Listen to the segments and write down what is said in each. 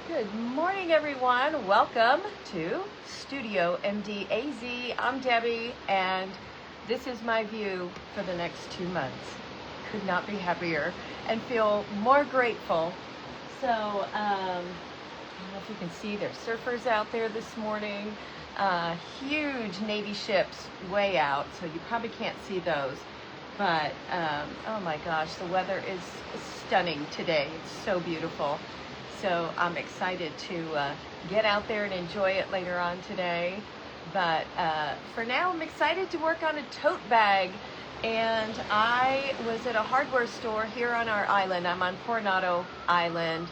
Good morning, everyone. Welcome to Studio MDAZ. I'm Debbie, and this is my view for the next 2 months. Could not be happier and feel more grateful. So, I don't know if you can see, there's surfers out there this morning. Huge Navy ships way out, so you probably can't see those. But, oh my gosh, the weather is stunning today. It's so beautiful. So I'm excited to get out there and enjoy it later on today. But for now, I'm excited to work on a tote bag. And I was at a hardware store here on our island. I'm on Coronado Island.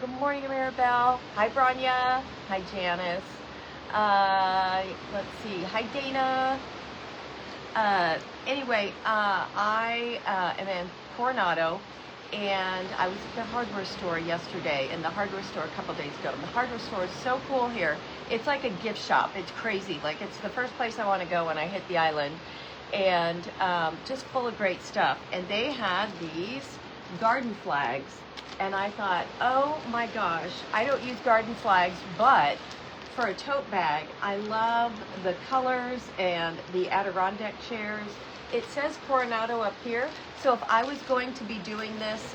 Good morning, Maribel. Hi, Branya. Hi, Janice. Let's see. Hi, Dana. Anyway, I am in Coronado. And I was at the hardware store yesterday, and the hardware store a couple days ago. And the hardware store is so cool here. It's like a gift shop. It's crazy. Like, it's the first place I want to go when I hit the island. And just full of great stuff. And they had these garden flags. And I thought, oh my gosh, I don't use garden flags, but for a tote bag, I love the colors and the Adirondack chairs. It says Coronado up here, so if I was going to be doing this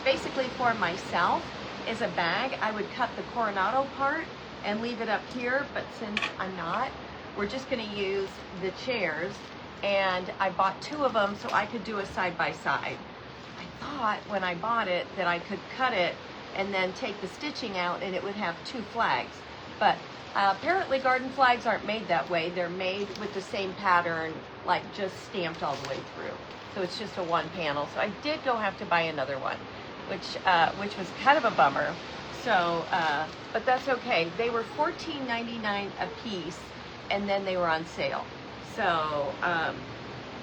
basically for myself as a bag, I would cut the Coronado part and leave it up here, but since I'm not, we're just going to use the chairs, and I bought 2 of them so I could do a side-by-side. I thought when I bought it that I could cut it and then take the stitching out and it would have 2 flags, but apparently garden flags aren't made that way. They're made with the same pattern, like just stamped all the way through. So it's just a 1 panel. So I did have to buy another one, which was kind of a bummer. So, but that's okay. They were $14.99 a piece, and then they were on sale. So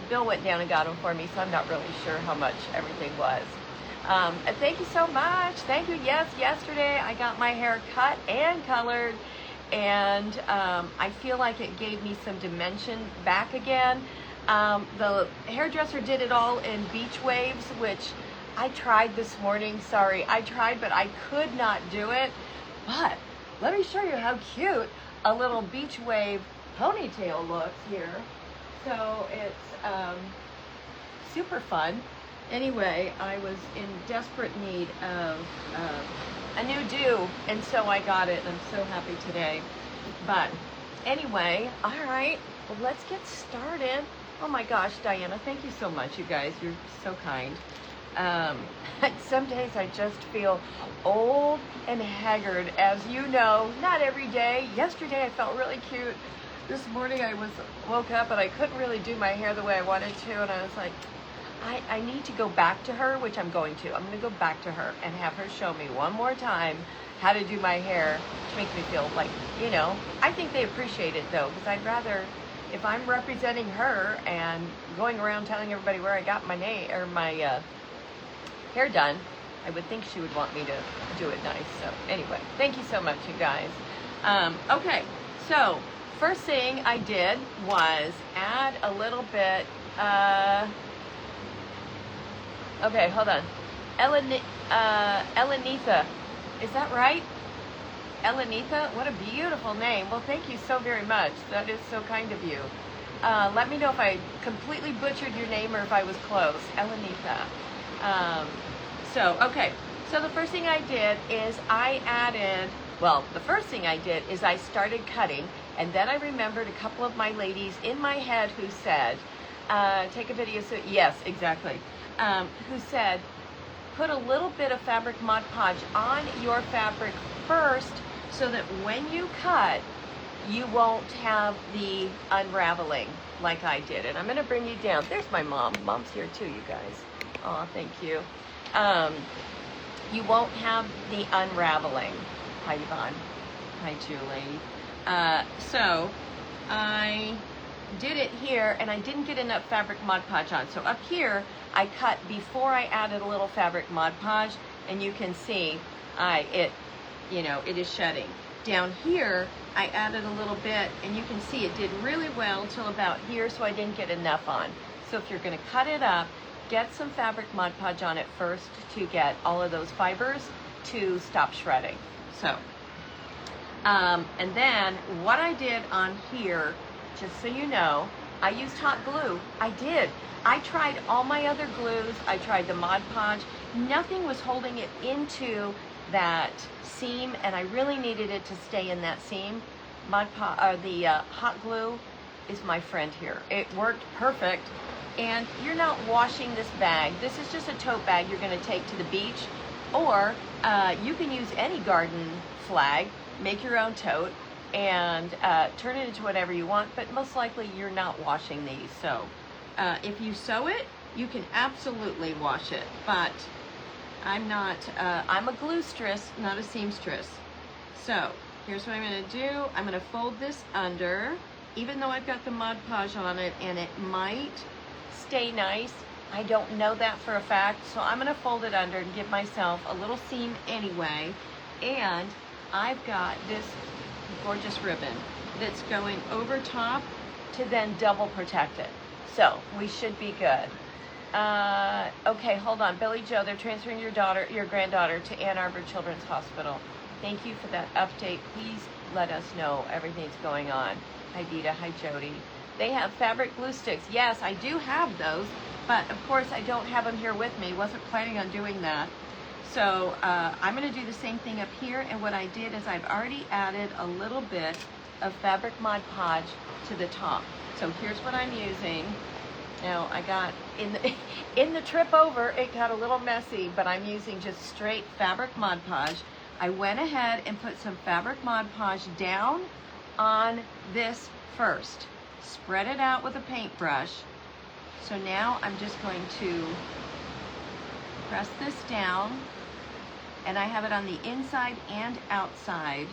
Bill went down and got them for me, so I'm not really sure how much everything was. And thank you so much. Thank you. Yes, yesterday I got my hair cut and colored. And I feel like it gave me some dimension back again. The hairdresser did it all in beach waves, which I tried this morning. Sorry, I tried, but I could not do it. But let me show you how cute a little beach wave ponytail looks here. So it's super fun. Anyway, I was in desperate need of a new do, and so I got it, and I'm so happy today. But anyway, all right, well, let's get started. Oh my gosh, Diana, thank you so much, you guys. You're so kind. Some days I just feel old and haggard, as you know, not every day. Yesterday I felt really cute. This morning I woke up and I couldn't really do my hair the way I wanted to, and I was like, I need to go back to her, which I'm going to. I'm going to go back to her and have her show me one more time how to do my hair, which makes me feel like, you know, I think they appreciate it, though, because I'd rather, if I'm representing her and going around telling everybody where I got my hair done, I would think she would want me to do it nice. So anyway, thank you so much, you guys. Okay, so first thing I did was add a little bit, okay, hold on. Elenitha. Is that right? Elenitha? What a beautiful name. Well, thank you so very much. That is so kind of you. Let me know if I completely butchered your name or if I was close. Elenitha. Okay. So the first thing I did is I started cutting, and then I remembered a couple of my ladies in my head who said, take a video, so yes, exactly. Who said, put a little bit of fabric Mod Podge on your fabric first so that when you cut, you won't have the unraveling like I did. And I'm going to bring you down. There's my mom. Mom's here too, you guys. Oh, thank you. You won't have the unraveling. Hi, Yvonne. Hi, Julie. So I did it here, and I didn't get enough fabric Mod Podge on. So up here, I cut before I added a little fabric Mod Podge, and you can see it is shedding. Down here, I added a little bit, and you can see it did really well till about here, so I didn't get enough on. So if you're going to cut it up, get some fabric Mod Podge on it first to get all of those fibers to stop shredding. So, and then what I did on here, just so you know, I used hot glue. I did. I tried all my other glues. I tried the Mod Podge. Nothing was holding it into that seam, and I really needed it to stay in that seam. Hot glue is my friend here. It worked perfect. And you're not washing this bag. This is just a tote bag you're going to take to the beach, or you can use any garden flag, make your own tote, and turn it into whatever you want, but most likely you're not washing these. So if you sew it, you can absolutely wash it, but I'm not, I'm a glue-stress, not a seamstress. So here's what I'm going to do. I'm going to fold this under, even though I've got the Mod Podge on it, and it might stay nice. I don't know that for a fact, so I'm going to fold it under and give myself a little seam anyway. And I've got this gorgeous ribbon that's going over top to then double protect it. So we should be good. Okay, hold on. Billy Joe, they're transferring your granddaughter to Ann Arbor Children's Hospital. Thank you for that update. Please let us know everything's going on. Hi Dita, hi Jody. They have fabric glue sticks. Yes, I do have those, but of course I don't have them here with me. Wasn't planning on doing that. So I'm going to do the same thing up here, and what I did is I've already added a little bit of fabric Mod Podge to the top. So here's what I'm using. Now I got, in the trip over, it got a little messy, but I'm using just straight fabric Mod Podge. I went ahead and put some fabric Mod Podge down on this first. Spread it out with a paintbrush. So now I'm just going to press this down, and I have it on the inside and outside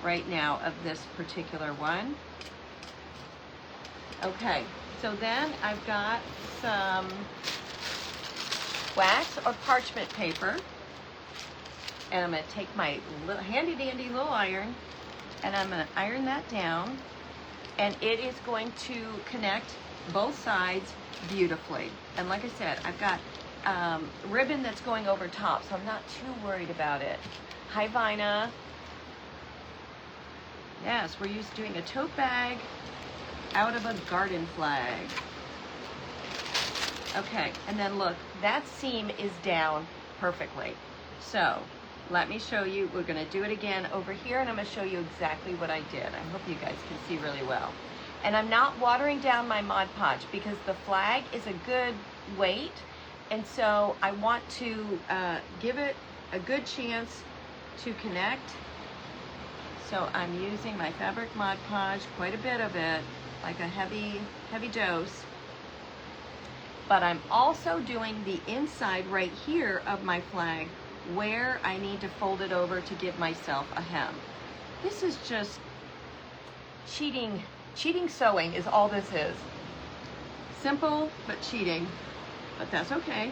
right now of this particular one. Okay, so then I've got some wax or parchment paper, and I'm going to take my handy dandy little iron, and I'm going to iron that down, and it is going to connect both sides beautifully. And like I said, I've got ribbon that's going over top, so I'm not too worried about it. Hi Vina. Yes, we're doing a tote bag out of a garden flag. Okay, and then look, that seam is down perfectly. So let me show you. We're going to do it again over here, and I'm going to show you exactly what I did. I hope you guys can see really well. And I'm not watering down my Mod Podge because the flag is a good weight, and so I want to give it a good chance to connect. So I'm using my fabric Mod Podge, quite a bit of it, like a heavy dose. But I'm also doing the inside right here of my flag where I need to fold it over to give myself a hem. This is just cheating sewing is all this is. Simple, but cheating. But that's okay,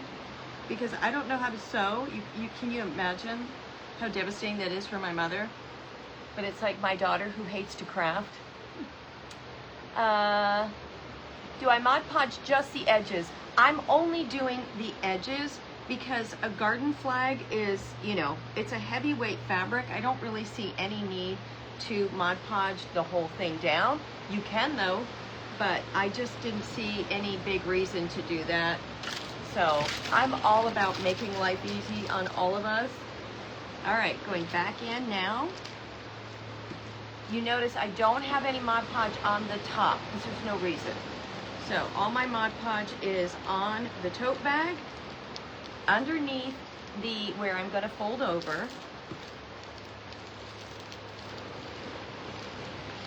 because I don't know how to sew. Can you imagine how devastating that is for my mother? But it's like my daughter who hates to craft. Do I Mod Podge just the edges? I'm only doing the edges because a garden flag is, you know, it's a heavyweight fabric. I don't really see any need to Mod Podge the whole thing down. You can though, but I just didn't see any big reason to do that. So I'm all about making life easy on all of us. All right, going back in now. You notice I don't have any Mod Podge on the top because there's no reason. So all my Mod Podge is on the tote bag, underneath where I'm going to fold over.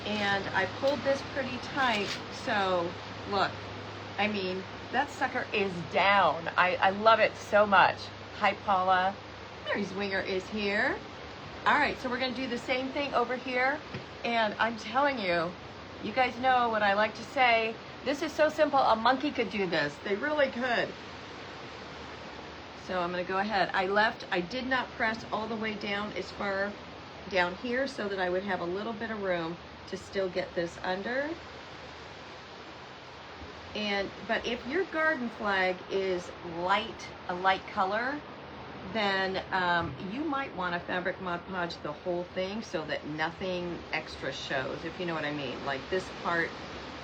And I pulled this pretty tight, so look, I mean, that sucker is down. I love it so much. Hi Paula, Mary Zwinger is here. All right, so we're gonna do the same thing over here. And I'm telling you, you guys know what I like to say. This is so simple, a monkey could do this. They really could. So I'm gonna go ahead. I did not press all the way down as far down here so that I would have a little bit of room to still get this under. But if your garden flag is a light color, then you might want to fabric Mod Podge the whole thing so that nothing extra shows, if you know what I mean. Like this part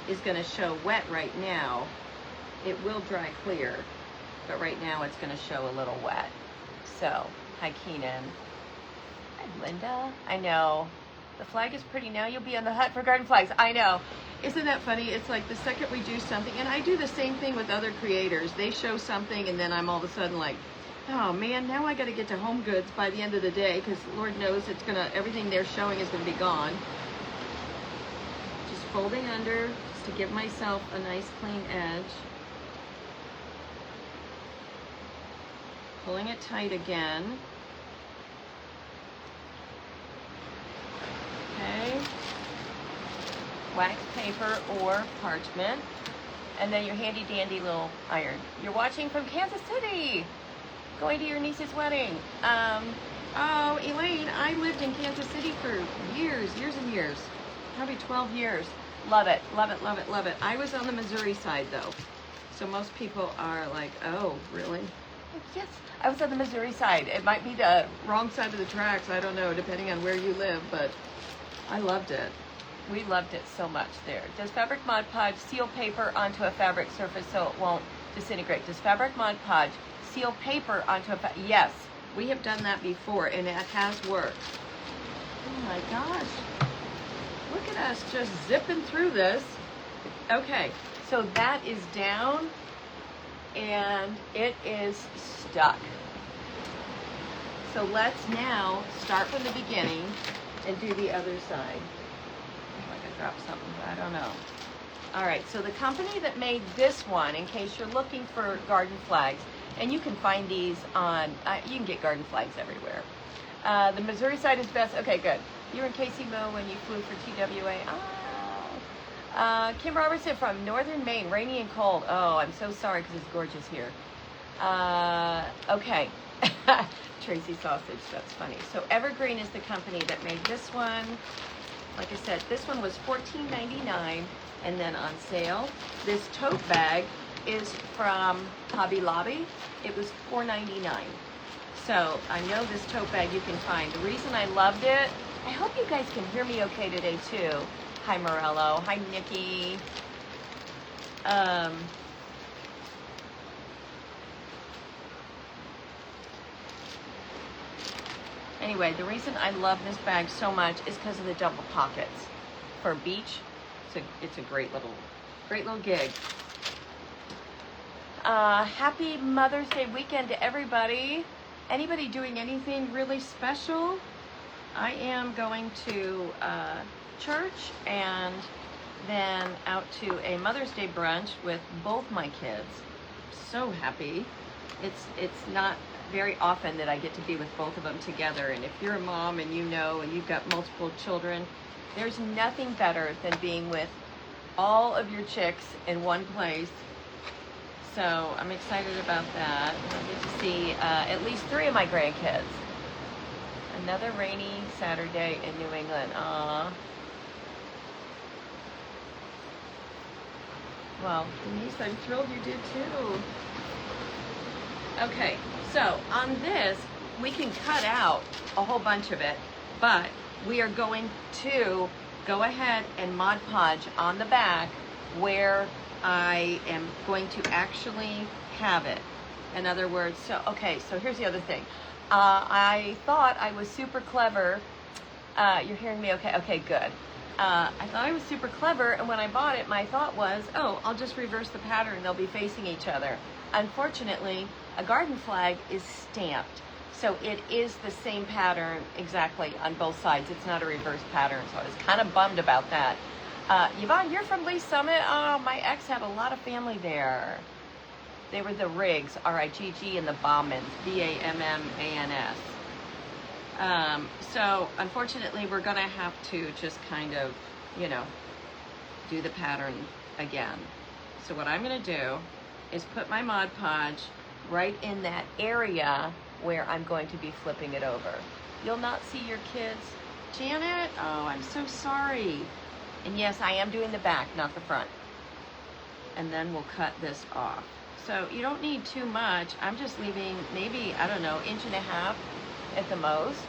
is going to show wet right now. It will dry clear, but right now it's going to show a little wet. So, hi Keenan. Hi Linda. I know. The flag is pretty now. You'll be on the hunt for garden flags. I know. Isn't that funny? It's like the second we do something, and I do the same thing with other creators. They show something, and then I'm all of a sudden like, oh man, now I got to get to Home Goods by the end of the day, because Lord knows it's gonna, everything they're showing is gonna be gone. Just folding under, just to give myself a nice clean edge. Pulling it tight again. Okay. Wax paper or parchment. And then your handy dandy little iron. You're watching from Kansas City. Going to your niece's wedding. Oh, Elaine, I lived in Kansas City for years and years. Probably 12 years. Love it, love it, love it, love it. I was on the Missouri side though. So most people are like, oh, really? Yes, I was on the Missouri side. It might be the wrong side of the tracks. I don't know, depending on where you live, but I loved it. We loved it so much there. Does Fabric Mod Podge seal paper onto a fabric surface so it won't disintegrate? Does Fabric Mod Podge seal paper onto a yes, we have done that before and it has worked. Oh my gosh. Look at us just zipping through this. Okay, so that is down and it is stuck. So let's now start from the beginning and do the other side. I could drop something, but I don't know. All right, so the company that made this one, in case you're looking for garden flags, and you can find these on, you can get garden flags everywhere. The Missouri side is best. Okay, good. You were in KC-Mo when you flew for TWA. Oh. Kim Robertson from Northern Maine, rainy and cold. Oh, I'm so sorry because it's gorgeous here. Okay. Tracy Sausage, that's funny. So Evergreen is the company that made this one. Like I said, this one was $14.99 and then on sale. This tote bag is from Hobby Lobby. It was $4.99. So I know this tote bag you can find. The reason I loved it, I hope you guys can hear me okay today too. Hi Morello, hi Nikki. Anyway, the reason I love this bag so much is because of the double pockets. For a beach, it's a great little gig. Happy Mother's Day weekend to everybody. Anybody doing anything really special? I am going to church and then out to a Mother's Day brunch with both my kids. So happy. It's not very often that I get to be with both of them together, and if you're a mom and you know and you've got multiple children, there's nothing better than being with all of your chicks in one place. So I'm excited about that. I get to see at least 3 of my grandkids. Another rainy Saturday in New England. Aww. Well, Denise, I'm thrilled you did too. Okay, so on this, we can cut out a whole bunch of it, but we are going to go ahead and Mod Podge on the back where I am going to actually have it. In other words, so, okay, so here's the other thing. I thought I was super clever. You're hearing me okay? Okay, good. I thought I was super clever, and when I bought it, my thought was, oh, I'll just reverse the pattern. They'll be facing each other. Unfortunately, a garden flag is stamped. So it is the same pattern exactly on both sides. It's not a reverse pattern, so I was kind of bummed about that. Yvonne, you're from Lee Summit? Oh, my ex had a lot of family there. They were the Riggs, R-I-G-G, and the Baumans, B-A-M-M-A-N-S. So unfortunately, we're gonna have to just kind of, you know, do the pattern again. So what I'm gonna do is put my Mod Podge right in that area where I'm going to be flipping it over. You'll not see your kids. Janet, oh, I'm so sorry. And yes, I am doing the back, not the front. And then we'll cut this off. So you don't need too much. I'm just leaving maybe, I don't know, 1.5 inches at the most.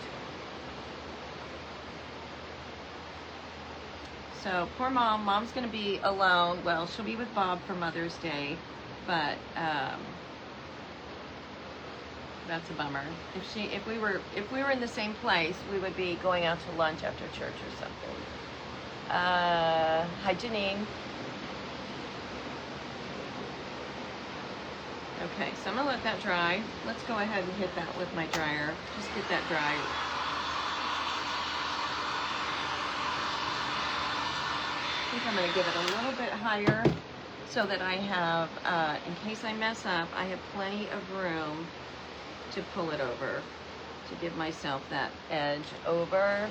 So poor mom. Mom's gonna be alone. Well, she'll be with Bob for Mother's Day, but that's a bummer. If we were in the same place, we would be going out to lunch after church or something. Hi, Janine. Okay, so I'm gonna let that dry. Let's go ahead and hit that with my dryer. Just get that dry. I think I'm gonna give it a little bit higher so that I have, in case I mess up, I have plenty of room to pull it over, to give myself that edge over.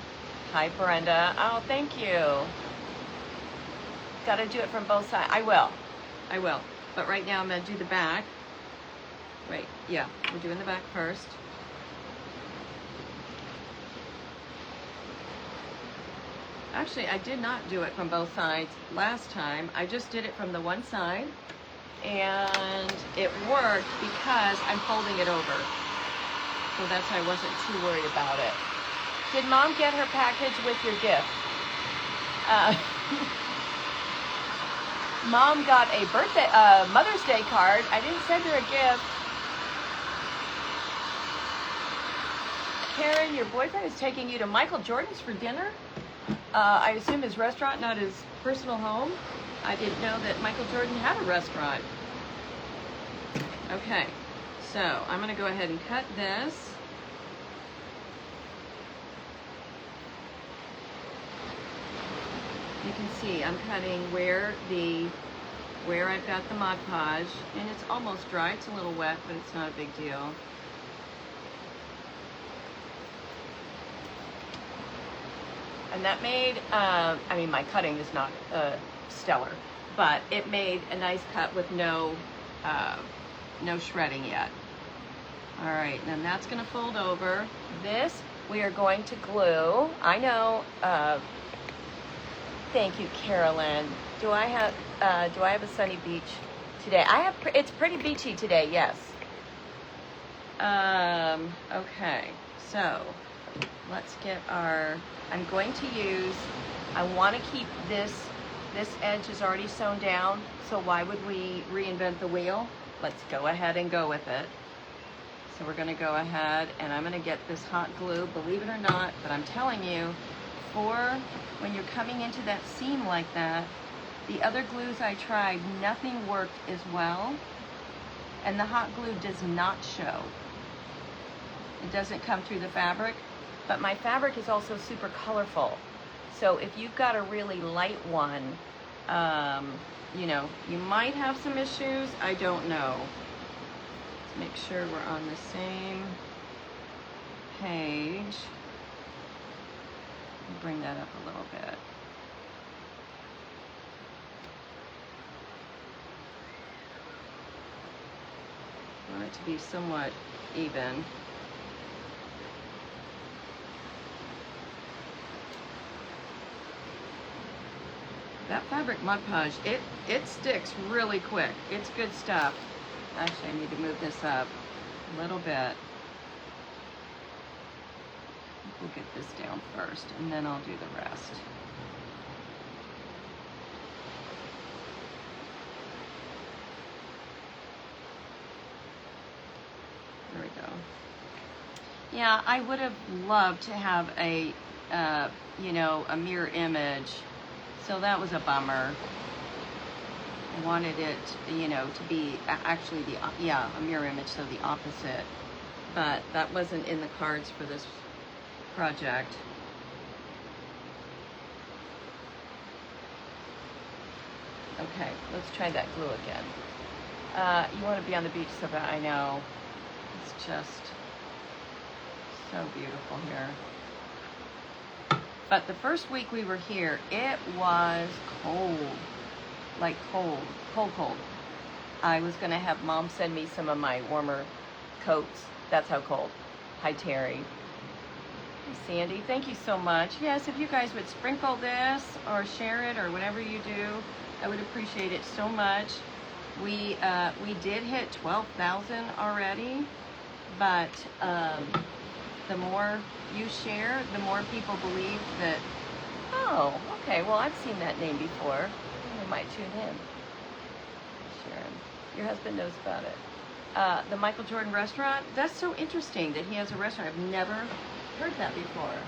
Hi, Brenda. Oh, thank you. Gotta do it from both sides. I will. But right now I'm gonna do the back. Wait, yeah, we're doing the back first. Actually, I did not do it from both sides last time. I just did it from the one side, and it worked because I'm folding it over. So that's why I wasn't too worried about it. Did Mom get her package with your gift? Mom got a Mother's Day card. I didn't send her a gift. Karen, your boyfriend is taking you to Michael Jordan's for dinner? I assume his restaurant, not his personal home. I didn't know that Michael Jordan had a restaurant. Okay, so I'm gonna go ahead and cut this. You can see I'm cutting where I've got the Mod Podge, and it's almost dry. It's a little wet, but it's not a big deal. And that made, I mean, my cutting is not stellar, but it made a nice cut with no shredding yet. All right, and then that's gonna fold over. This we are going to glue. I know. Thank you, Carolyn. Do I have a sunny beach today? It's pretty beachy today. Yes. Okay, so let's get our. I'm going to use. I want to keep this. This edge is already sewn down. So why would we reinvent the wheel? Let's go ahead and go with it. So we're going to go ahead, and I'm going to get this hot glue. Believe it or not, but I'm telling you, for when you're coming into that seam like that, the other glues I tried, nothing worked as well, and the hot glue does not show. It doesn't come through the fabric, but my fabric is also super colorful. So if you've got a really light one, you know, you might have some issues. I don't know. Let's make sure we're on the same page. Bring that up a little bit. I want it to be somewhat even. That fabric Mod Podge, it sticks really quick. It's good stuff. Actually, I need to move this up a little bit. We'll get this down first, and then I'll do the rest. There we go. Yeah, I would have loved to have a, you know, a mirror image. So that was a bummer. I wanted it, you know, to be actually a mirror image, so the opposite. But that wasn't in the cards for this project. Okay, let's try that glue again. You want to be on the beach so bad. I know. It's just so beautiful here. But the first week we were here, it was cold. Like cold. I was going to have Mom send me some of my warmer coats. That's how cold. Hi, Terry. Hey, Sandy, thank you so much. Yes, if you guys would sprinkle this or share it or whatever you do, I would appreciate it so much. We did hit 12,000 already, but the more you share, the more people believe that, oh, okay, well, I've seen that name before. I might tune in. Sharon, your husband knows about it. The Michael Jordan restaurant, that's so interesting that he has a restaurant. I've never heard that before.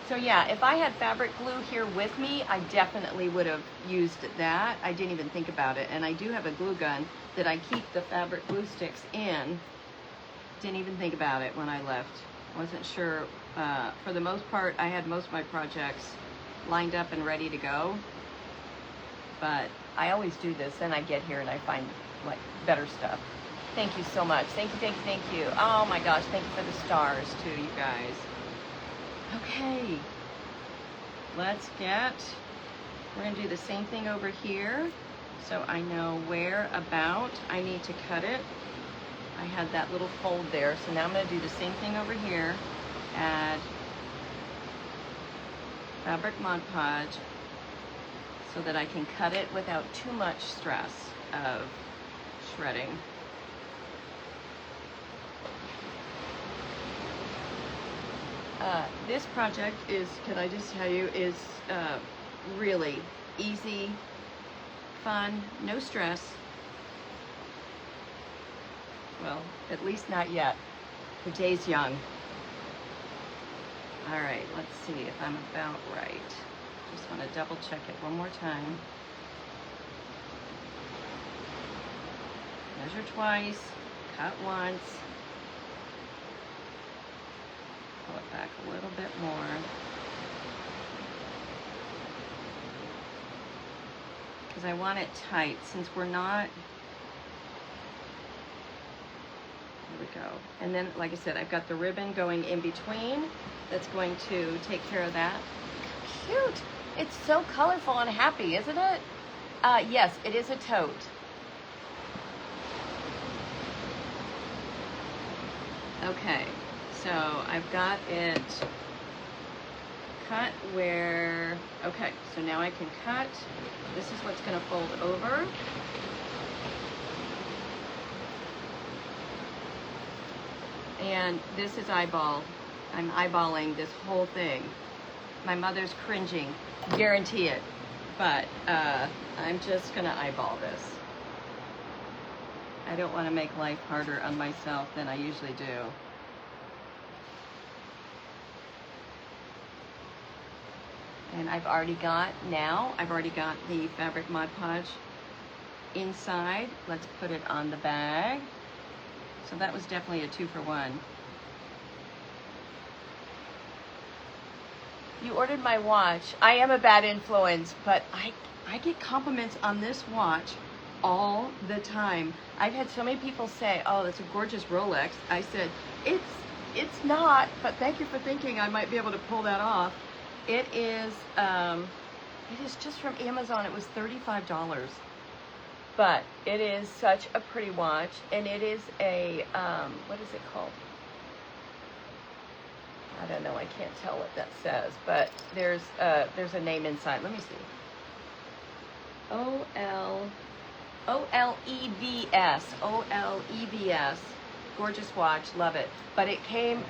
So yeah, if I had fabric glue here with me, I definitely would have used that. I didn't even think about it. And I do have a glue gun that I keep the fabric glue sticks in. Didn't even think about it when I left. Wasn't sure. For the most part, I had most of my projects lined up and ready to go. But I always do this, and I get here and I find like better stuff. Thank you so much. Thank you, thank you, thank you. Oh my gosh, thank you for the stars too, you guys. Okay, we're gonna do the same thing over here so I know where about I need to cut it. I had that little fold there, so now I'm gonna do the same thing over here. Add fabric Mod Podge so that I can cut it without too much stress of shredding. This project is, can I just tell you, is really easy, fun, no stress. Well, at least not yet. The day's young. All right, let's see if I'm about right. Just want to double check it one more time. Measure twice, cut once. Pull it back a little bit more. Because I want it tight since we're not. There we go. And then, like I said, I've got the ribbon going in between. That's going to take care of that. Cute. It's so colorful and happy, isn't it? Yes, it is a tote. Okay. So I've got it cut where, okay, so now I can cut. This is what's going to fold over. And this is eyeball. I'm eyeballing this whole thing. My mother's cringing, guarantee it. But I'm just going to eyeball this. I don't want to make life harder on myself than I usually do. And I've already got the fabric Mod Podge inside. Let's put it on the bag. So that was definitely a 2-for-1. You ordered my watch. I am a bad influence, but I get compliments on this watch all the time. I've had so many people say, oh, that's a gorgeous Rolex. I said, it's not, but thank you for thinking I might be able to pull that off. It is just from Amazon. It was $35, but it is such a pretty watch, and it is a what is it called? I don't know. I can't tell what that says, but there's a name inside. Let me see. OLEVS. Gorgeous watch, love it. But it came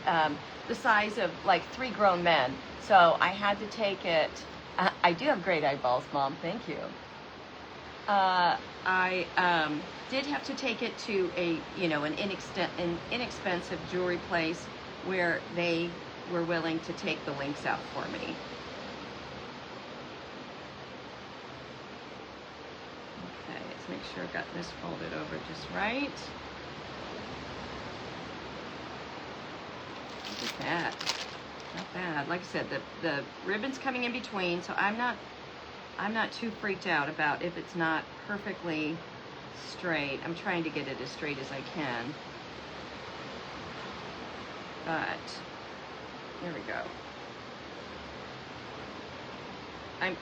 the size of like 3 grown men, so I had to take it. I do have great eyeballs, Mom. Thank you. I did have to take it to an inexpensive jewelry place where they were willing to take the links out for me. Okay, let's make sure I've got this folded over just right. Look at that. Not bad. Like I said, the ribbon's coming in between, so I'm not too freaked out about if it's not perfectly straight. I'm trying to get it as straight as I can. But there we go. I'm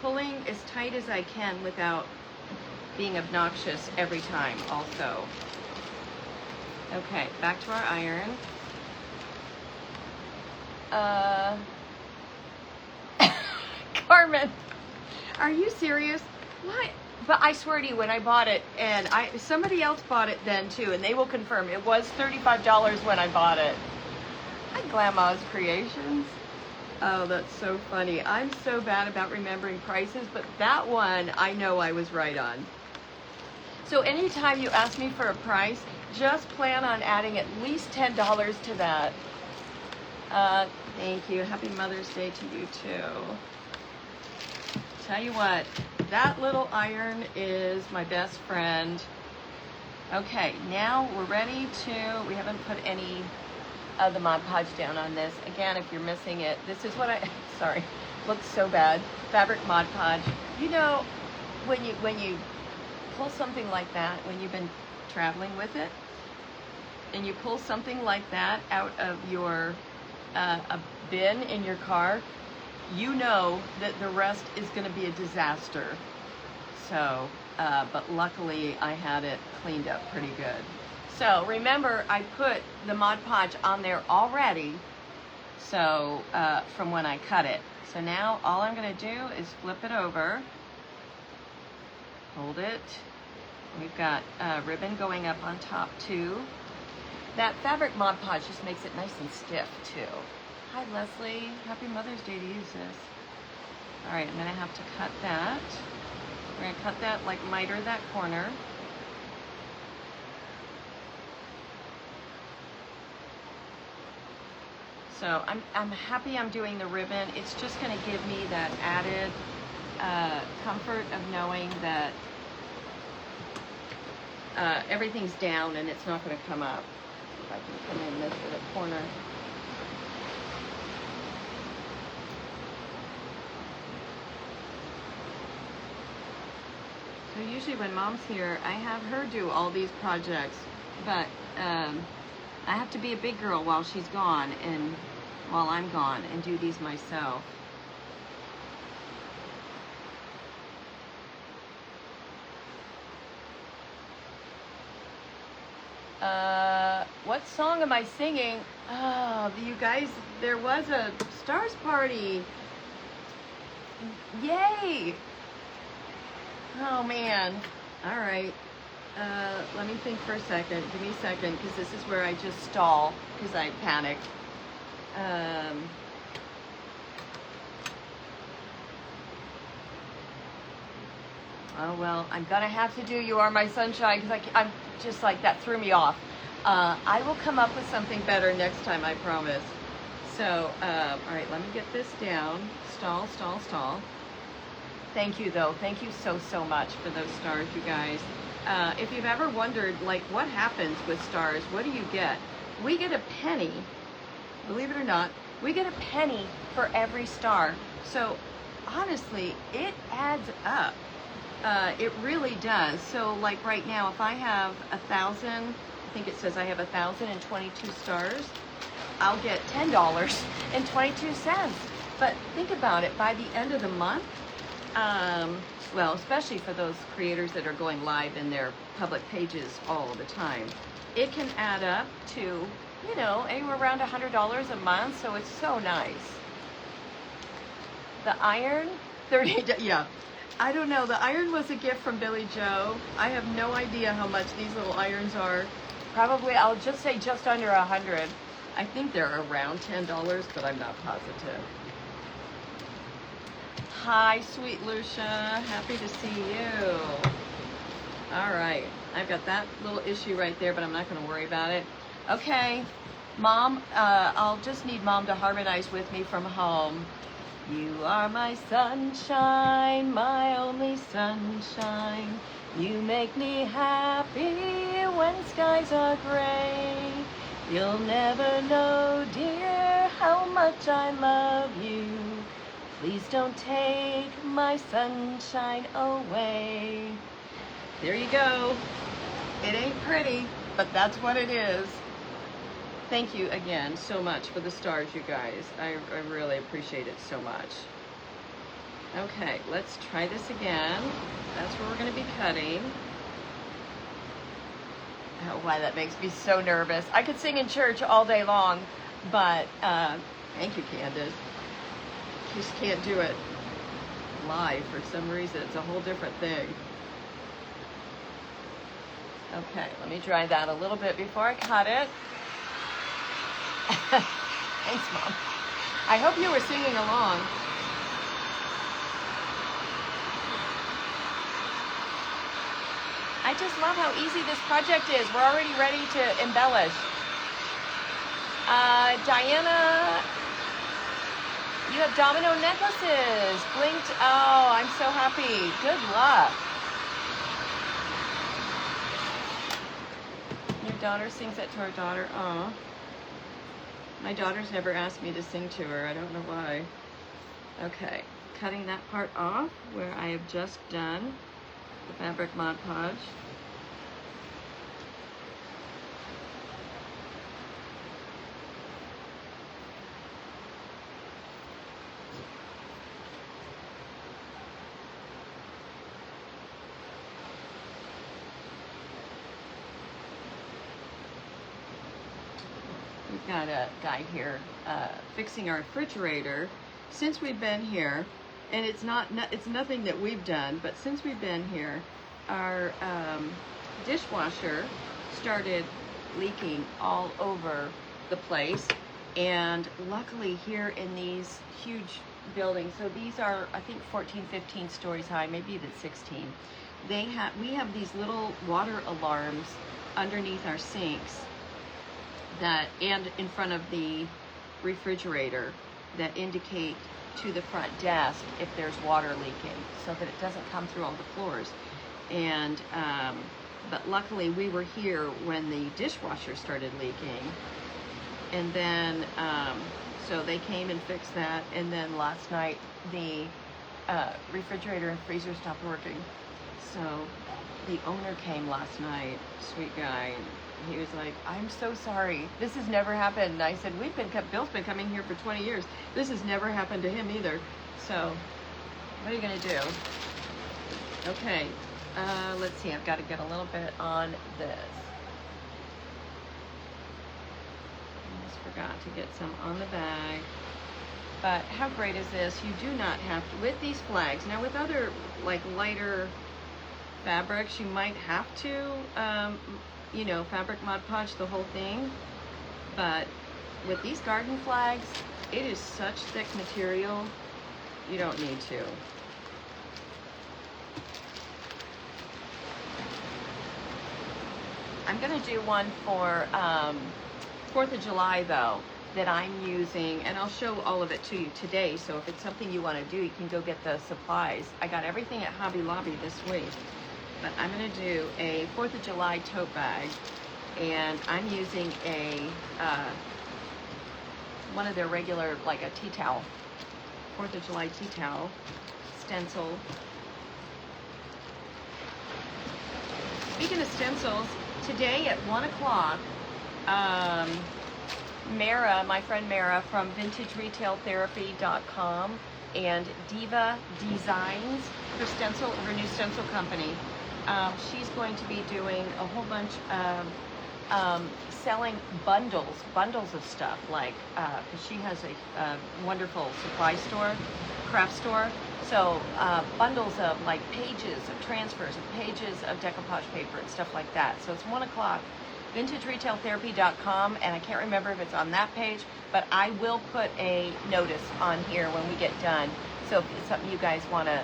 pulling as tight as I can without being obnoxious every time also. Okay, back to our iron. Carmen, are you serious? What? But I swear to you, when I bought it, and somebody else bought it then too, and they will confirm, it was $35 when I bought it. Hi, Glamaz Creations. Oh, that's so funny. I'm so bad about remembering prices, but that one I know I was right on. So anytime you ask me for a price, just plan on adding at least $10 to that. Thank you. Happy Mother's Day to you too. Tell you what, that little iron is my best friend. Okay, now we're ready to, we haven't put any of the Mod Podge down on this. Again, if you're missing it, this is what I, sorry, looks so bad. Fabric Mod Podge. You know, when you pull something like that, when you've been traveling with it, and you pull something like that out of your a bin in your car, you know that the rest is going to be a disaster. So, but luckily I had it cleaned up pretty good. So remember, I put the Mod Podge on there already, so from when I cut it. So now all I'm going to do is flip it over, hold it. We've got ribbon going up on top too. That fabric Mod Podge just makes it nice and stiff too. Hi Leslie, happy Mother's Day to use this. All right, I'm gonna have to cut that. We're gonna cut that, like miter that corner. So I'm happy I'm doing the ribbon. It's just gonna give me that added comfort of knowing that everything's down and it's not gonna come up. If I can come in this little corner. So usually when Mom's here, I have her do all these projects, but I have to be a big girl while she's gone and while I'm gone and do these myself. What song am I singing? Oh, you guys, there was a Stars party. Yay! Oh man. All right. Let me think for a second. Give me a second, because this is where I just stall, because I panicked. Oh well, I'm gonna have to do "You Are My Sunshine" because I'm just like, that threw me off. I will come up with something better next time, I promise. So, all right, let me get this down. Stall, stall, stall. Thank you, though. Thank you so, so much for those stars, you guys. If you've ever wondered, like, what happens with stars, what do you get? We get a penny, believe it or not, we get a penny for every star. So, honestly, it adds up. It really does. So, like right now, if I have 1,000, I think it says I have 1,022 stars, I'll get $10.22. But think about it, by the end of the month, well, especially for those creators that are going live in their public pages all the time, it can add up to, you know, anywhere around $100 a month, so it's so nice. The iron, 30, yeah. I don't know, the iron was a gift from Billy Joe. I have no idea how much these little irons are. Probably, I'll just say just under 100. I think they're around $10, but I'm not positive. Hi, sweet Lucia. Happy to see you. All right. I've got that little issue right there, but I'm not going to worry about it. Okay. Mom, I'll just need Mom to harmonize with me from home. You are my sunshine, my only sunshine. You make me happy when skies are gray. You'll never know, dear, how much I love you. Please don't take my sunshine away. There you go. It ain't pretty, but that's what it is. Thank you again so much for the stars, you guys. I really appreciate it so much. Okay, let's try this again. That's where we're going to be cutting. Oh, why that makes me so nervous. I could sing in church all day long, but thank you, Candace. Just can't do it live for some reason. It's a whole different thing. Okay, let me dry that a little bit before I cut it. Thanks, Mom. I hope you were singing along. I just love how easy this project is. We're already ready to embellish. Diana, you have domino necklaces. Blinked. Oh, I'm so happy. Good luck. Your daughter sings that to her daughter. Oh. My daughter's never asked me to sing to her. I don't know why. Okay, cutting that part off where I have just done the fabric Mod Podge. We've got a guy here fixing our refrigerator. Since we've been here, and it's nothing that we've done, but since we've been here, our dishwasher started leaking all over the place. And luckily here in these huge buildings, so these are I think 14, 15 stories high, maybe even 16. We have these little water alarms underneath our sinks and in front of the refrigerator that indicate to the front desk if there's water leaking, so that it doesn't come through all the floors. And but luckily we were here when the dishwasher started leaking, and then so they came and fixed that. And then last night the refrigerator and freezer stopped working, so the owner came last night, sweet guy, and he was like, I'm so sorry. This has never happened. And I said, Bill's been coming here for 20 years. This has never happened to him either. So, what are you gonna do? Okay, let's see, I've got to get a little bit on this. I just forgot to get some on the bag. But how great is this? You do not have to, with these flags. Now with other, like lighter fabrics, you might have to, you know, fabric Mod Podge the whole thing, but with these garden flags, it is such thick material, you don't need to. I'm gonna do one for 4th of July though, that I'm using, and I'll show all of it to you today, so if it's something you want to do, you can go get the supplies. I got everything at Hobby Lobby this week. But I'm going to do a 4th of July tote bag, and I'm using a one of their regular, like a tea towel, 4th of July tea towel, stencil. Speaking of stencils, today at 1 o'clock, Mara, my friend Mara from VintageRetailTherapy.com and Diva Designs, her new stencil company. She's going to be doing a whole bunch of selling bundles of stuff, like she has a wonderful supply store, craft store. So bundles of like pages of transfers, of pages of decoupage paper and stuff like that. So it's 1 o'clock. VintageRetailTherapy.com, and I can't remember if it's on that page, but I will put a notice on here when we get done. So if it's something you guys want to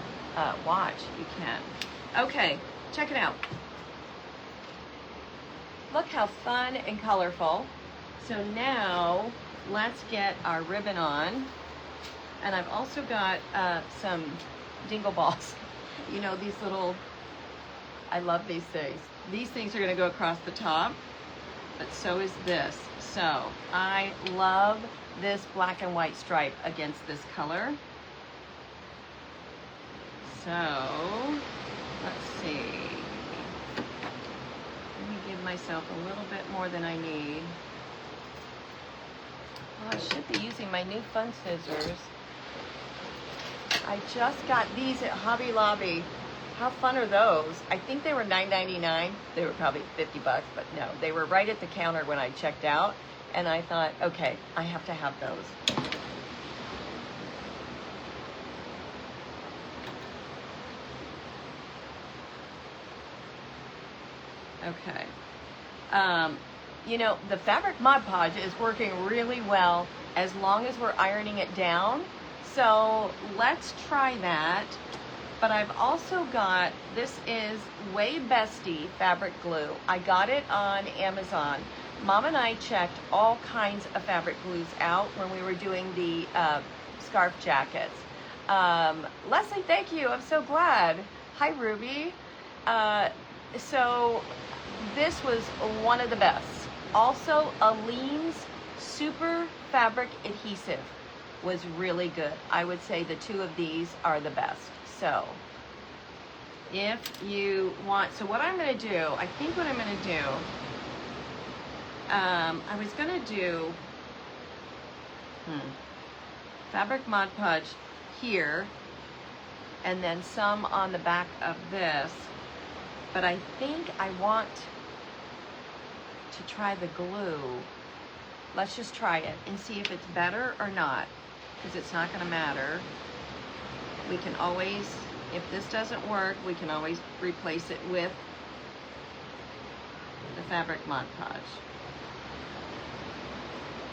watch, you can. Okay, check it out. Look how fun and colorful. So now let's get our ribbon on. And I've also got some dingle balls. You know, these little, I love these things. These things are gonna go across the top, but so is this. So I love this black and white stripe against this color. So let's see. Let me give myself a little bit more than I need. Well, I should be using my new fun scissors. I just got these at Hobby Lobby. How fun are those? I think they were $9.99. They were probably 50 bucks, but no, they were right at the counter when I checked out, and I thought, okay, I have to have those. Okay. You know, the fabric Mod Podge is working really well as long as we're ironing it down. So let's try that. But I've also got, this is Bestie fabric glue. I got it on Amazon. Mom and I checked all kinds of fabric glues out when we were doing the scarf jackets. Leslie, thank you. I'm so glad. Hi, Ruby. So this was one of the best. Also, Aleene's Super Fabric Adhesive was really good. I would say the two of these are the best. So if you want, so what I'm going to do, I think what I'm going to do, I was going to do fabric Mod Podge here and then some on the back of this, but I think I want to try the glue. Let's just try it and see if it's better or not, because it's not going to matter. We can always, if this doesn't work, we can always replace it with the fabric Mod Podge.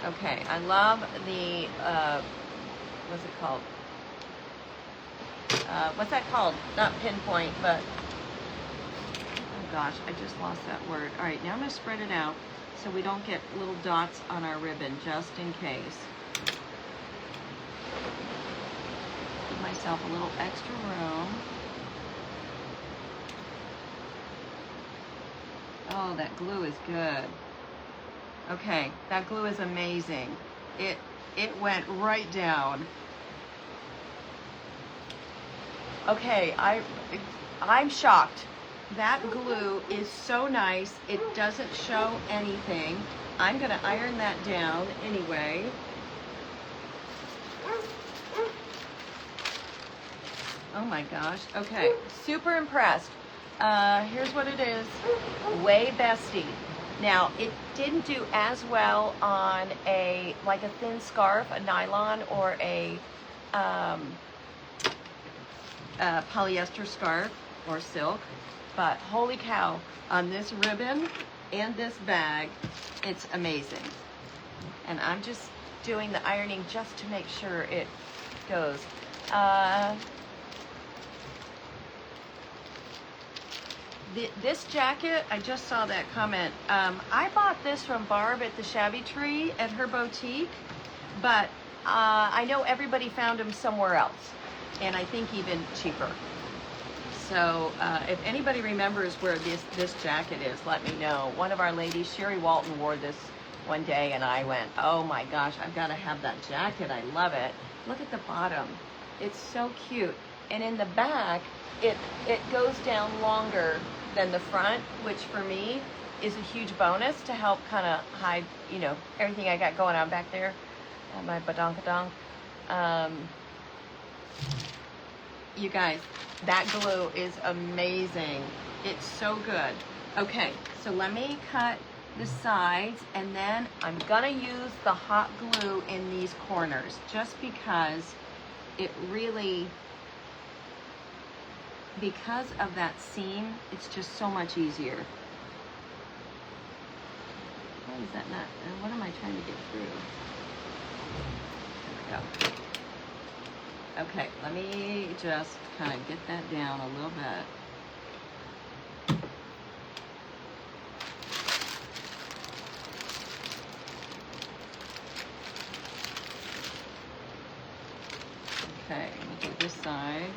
Okay, I love the, what's it called? What's that called? Not pinpoint, but, oh gosh, I just lost that word. All right, now I'm going to spread it out so we don't get little dots on our ribbon, just in case. Give myself a little extra room. Oh, that glue is good. Okay, that glue is amazing. It went right down. Okay, I'm shocked. That glue is so nice. It doesn't show anything. I'm gonna iron that down anyway. Oh my gosh. Okay, super impressed. Here's what it is. Bestie. Now, it didn't do as well on like a thin scarf, a nylon, or a polyester scarf or silk, but holy cow, on this ribbon and this bag, it's amazing. And I'm just doing the ironing just to make sure it goes. This jacket, I just saw that comment. I bought this from Barb at the Shabby Tree at her boutique, but I know everybody found them somewhere else, and I think even cheaper. So if anybody remembers where this jacket is, let me know. One of our ladies, Sherry Walton, wore this one day, and I went, oh my gosh, I've got to have that jacket. I love it. Look at the bottom. It's so cute. And in the back, it goes down longer than the front, which for me is a huge bonus to help kind of hide, you know, everything I got going on back there. My badonkadonk. You guys, that glue is amazing. It's so good. Okay, so let me cut the sides, and then I'm gonna use the hot glue in these corners just because it really, because of that seam, it's just so much easier. Why is that not, and what am I trying to get through? There we go. Okay, let me just kind of get that down a little bit. Okay, let me do this side.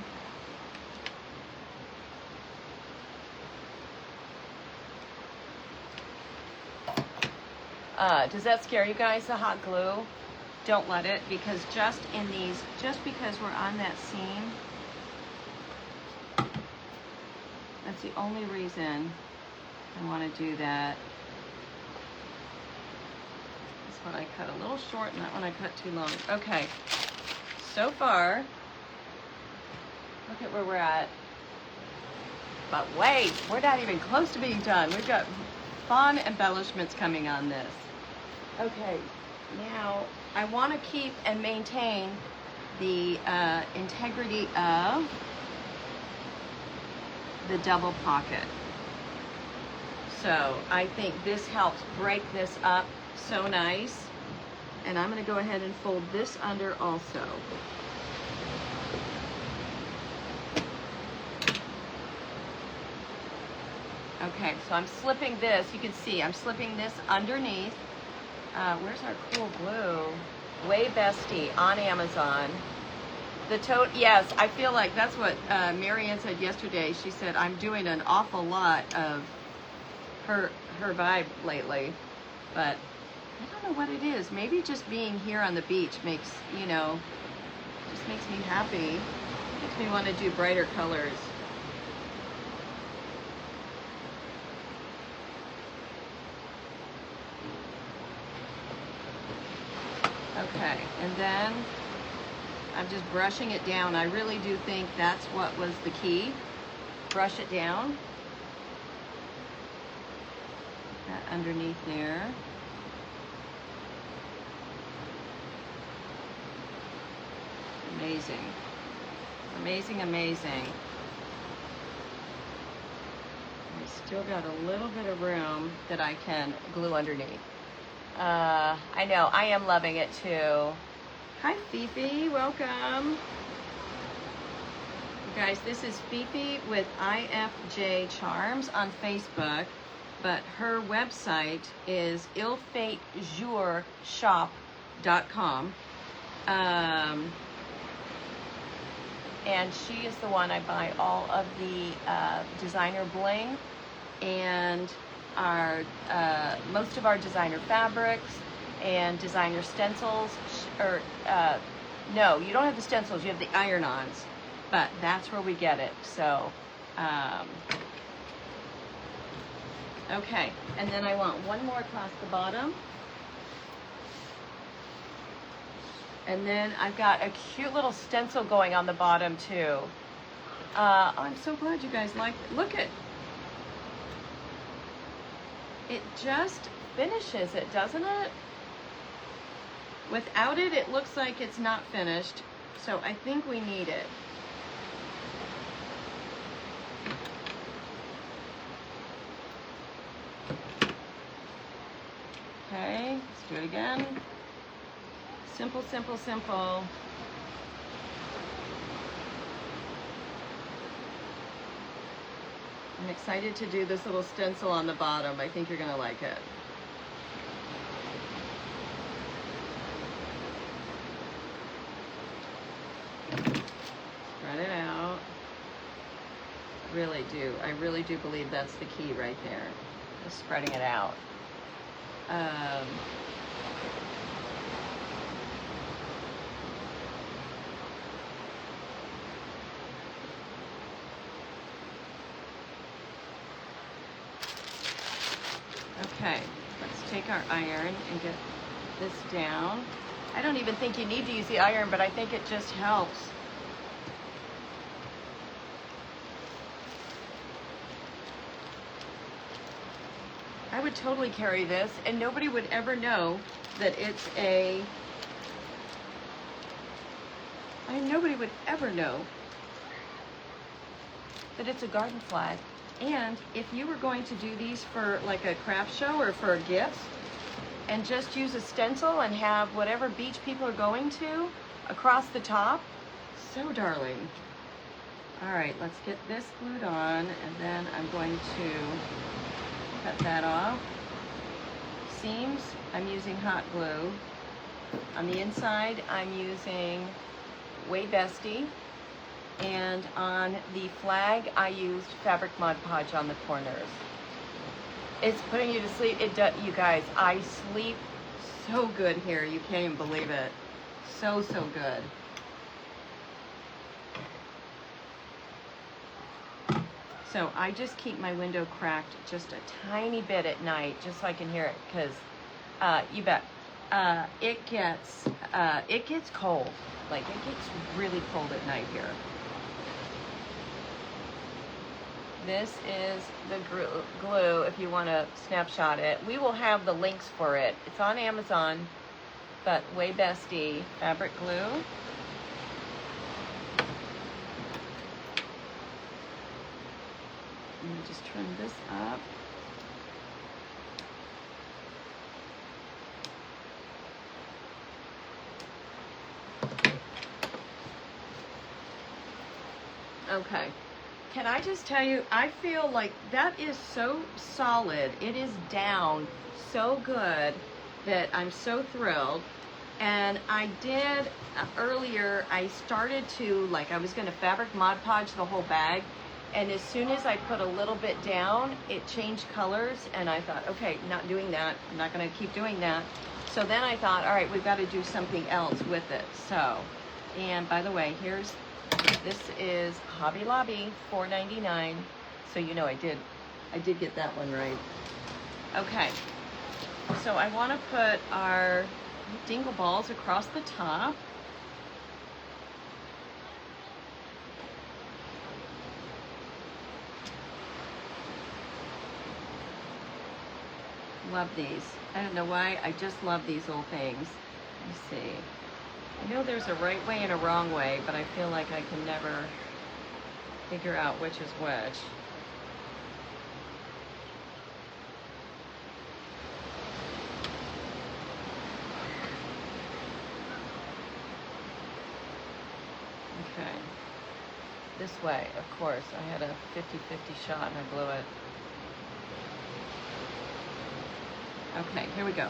Does that scare you guys, the hot glue? Don't let it, because just in these, just because we're on that seam, that's the only reason I want to do that. This one I cut a little short, and that one I cut too long. Okay, so far, look at where we're at. But wait, we're not even close to being done. We've got fun embellishments coming on this. Okay, now I want to keep and maintain the integrity of the double pocket. So I think this helps break this up so nice. And I'm going to go ahead and fold this under also. Okay, so I'm slipping this, you can see I'm slipping this underneath. Where's our cool glue? Way Bestie on Amazon. The tote, yes, I feel like that's what Marianne said yesterday. She said, I'm doing an awful lot of her vibe lately, but I don't know what it is. Maybe just being here on the beach makes, you know, just makes me happy. Makes me want to do brighter colors. Okay, and then I'm just brushing it down. I really do think that's what was the key. Brush it down. That underneath there. Amazing. Amazing, amazing. I still got a little bit of room that I can glue underneath. I know, I am loving it too. Hi Fifi, welcome. You guys, this is Fifi with IFJ Charms on Facebook, but her website is ilfatejourshop.com. And she is the one I buy all of the designer bling and our most of our designer fabrics and designer stencils. No, you don't have the stencils, you have the iron-ons, but that's where we get it. So okay, and then I want one more across the bottom. And then I've got a cute little stencil going on the bottom too. Oh, I'm so glad you guys like it. Look at it, just finishes it, doesn't it? Without it, it looks like it's not finished. So I think we need it. Okay, let's do it again. Simple, simple, simple. I'm excited to do this little stencil on the bottom. I think you're gonna like it. Spread it out. Really do. I really do believe that's the key right there. Just spreading it out. Okay, let's take our iron and get this down. I don't even think you need to use the iron, but I think it just helps. I would totally carry this and nobody would ever know that it's nobody would ever know that it's a garden flag. And if you were going to do these for like a craft show or for a gift and just use a stencil and have whatever beach people are going to across the top, so darling. All right, let's get this glued on and then I'm going to cut that off. Seams, I'm using hot glue. On the inside, I'm using Way Bestie. And on the flag, I used fabric Mod Podge on the corners. It's putting you to sleep. It does, you guys, I sleep so good here. You can't even believe it. So, so good. So I just keep my window cracked just a tiny bit at night, just so I can hear it, because you bet, it gets cold. Like, it gets really cold at night here. This is the glue if you want to snapshot it. We will have the links for it. It's on Amazon, but Way Bestie fabric glue. Let me just trim this up. Okay. Can I just tell you, I feel like that is so solid. It is down so good that I'm so thrilled. And I did earlier, I started to, like, I was going to fabric Mod Podge the whole bag. And as soon as I put a little bit down, it changed colors. And I thought, okay, not doing that. I'm not going to keep doing that. So then I thought, all right, we've got to do something else with it. So, and by the way, this is Hobby Lobby, $4.99. So you know I did get that one right. Okay, so I want to put our dingle balls across the top. Love these. I don't know why, I just love these little things. Let me see. I know there's a right way and a wrong way, but I feel like I can never figure out which is which. Okay. This way, of course. I had a 50-50 shot and I blew it. Okay, here we go.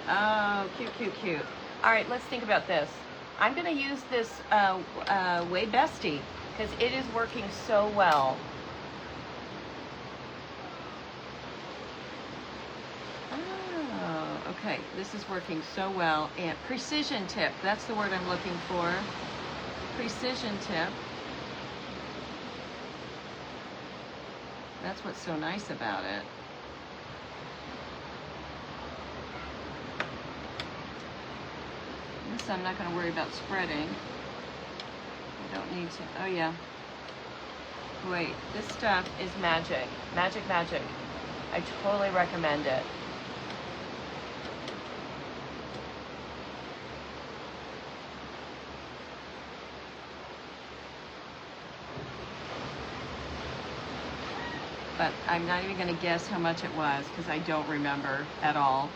Oh, cute, cute, cute. All right, let's think about this. I'm going to use this Way Bestie because it is working so well. Oh, okay, this is working so well. And precision tip, that's the word I'm looking for. Precision tip. That's what's so nice about it. This I'm not going to worry about spreading. I don't need to. Oh yeah. Wait, this stuff is magic. Magic, magic. I totally recommend it. But I'm not even going to guess how much it was because I don't remember at all.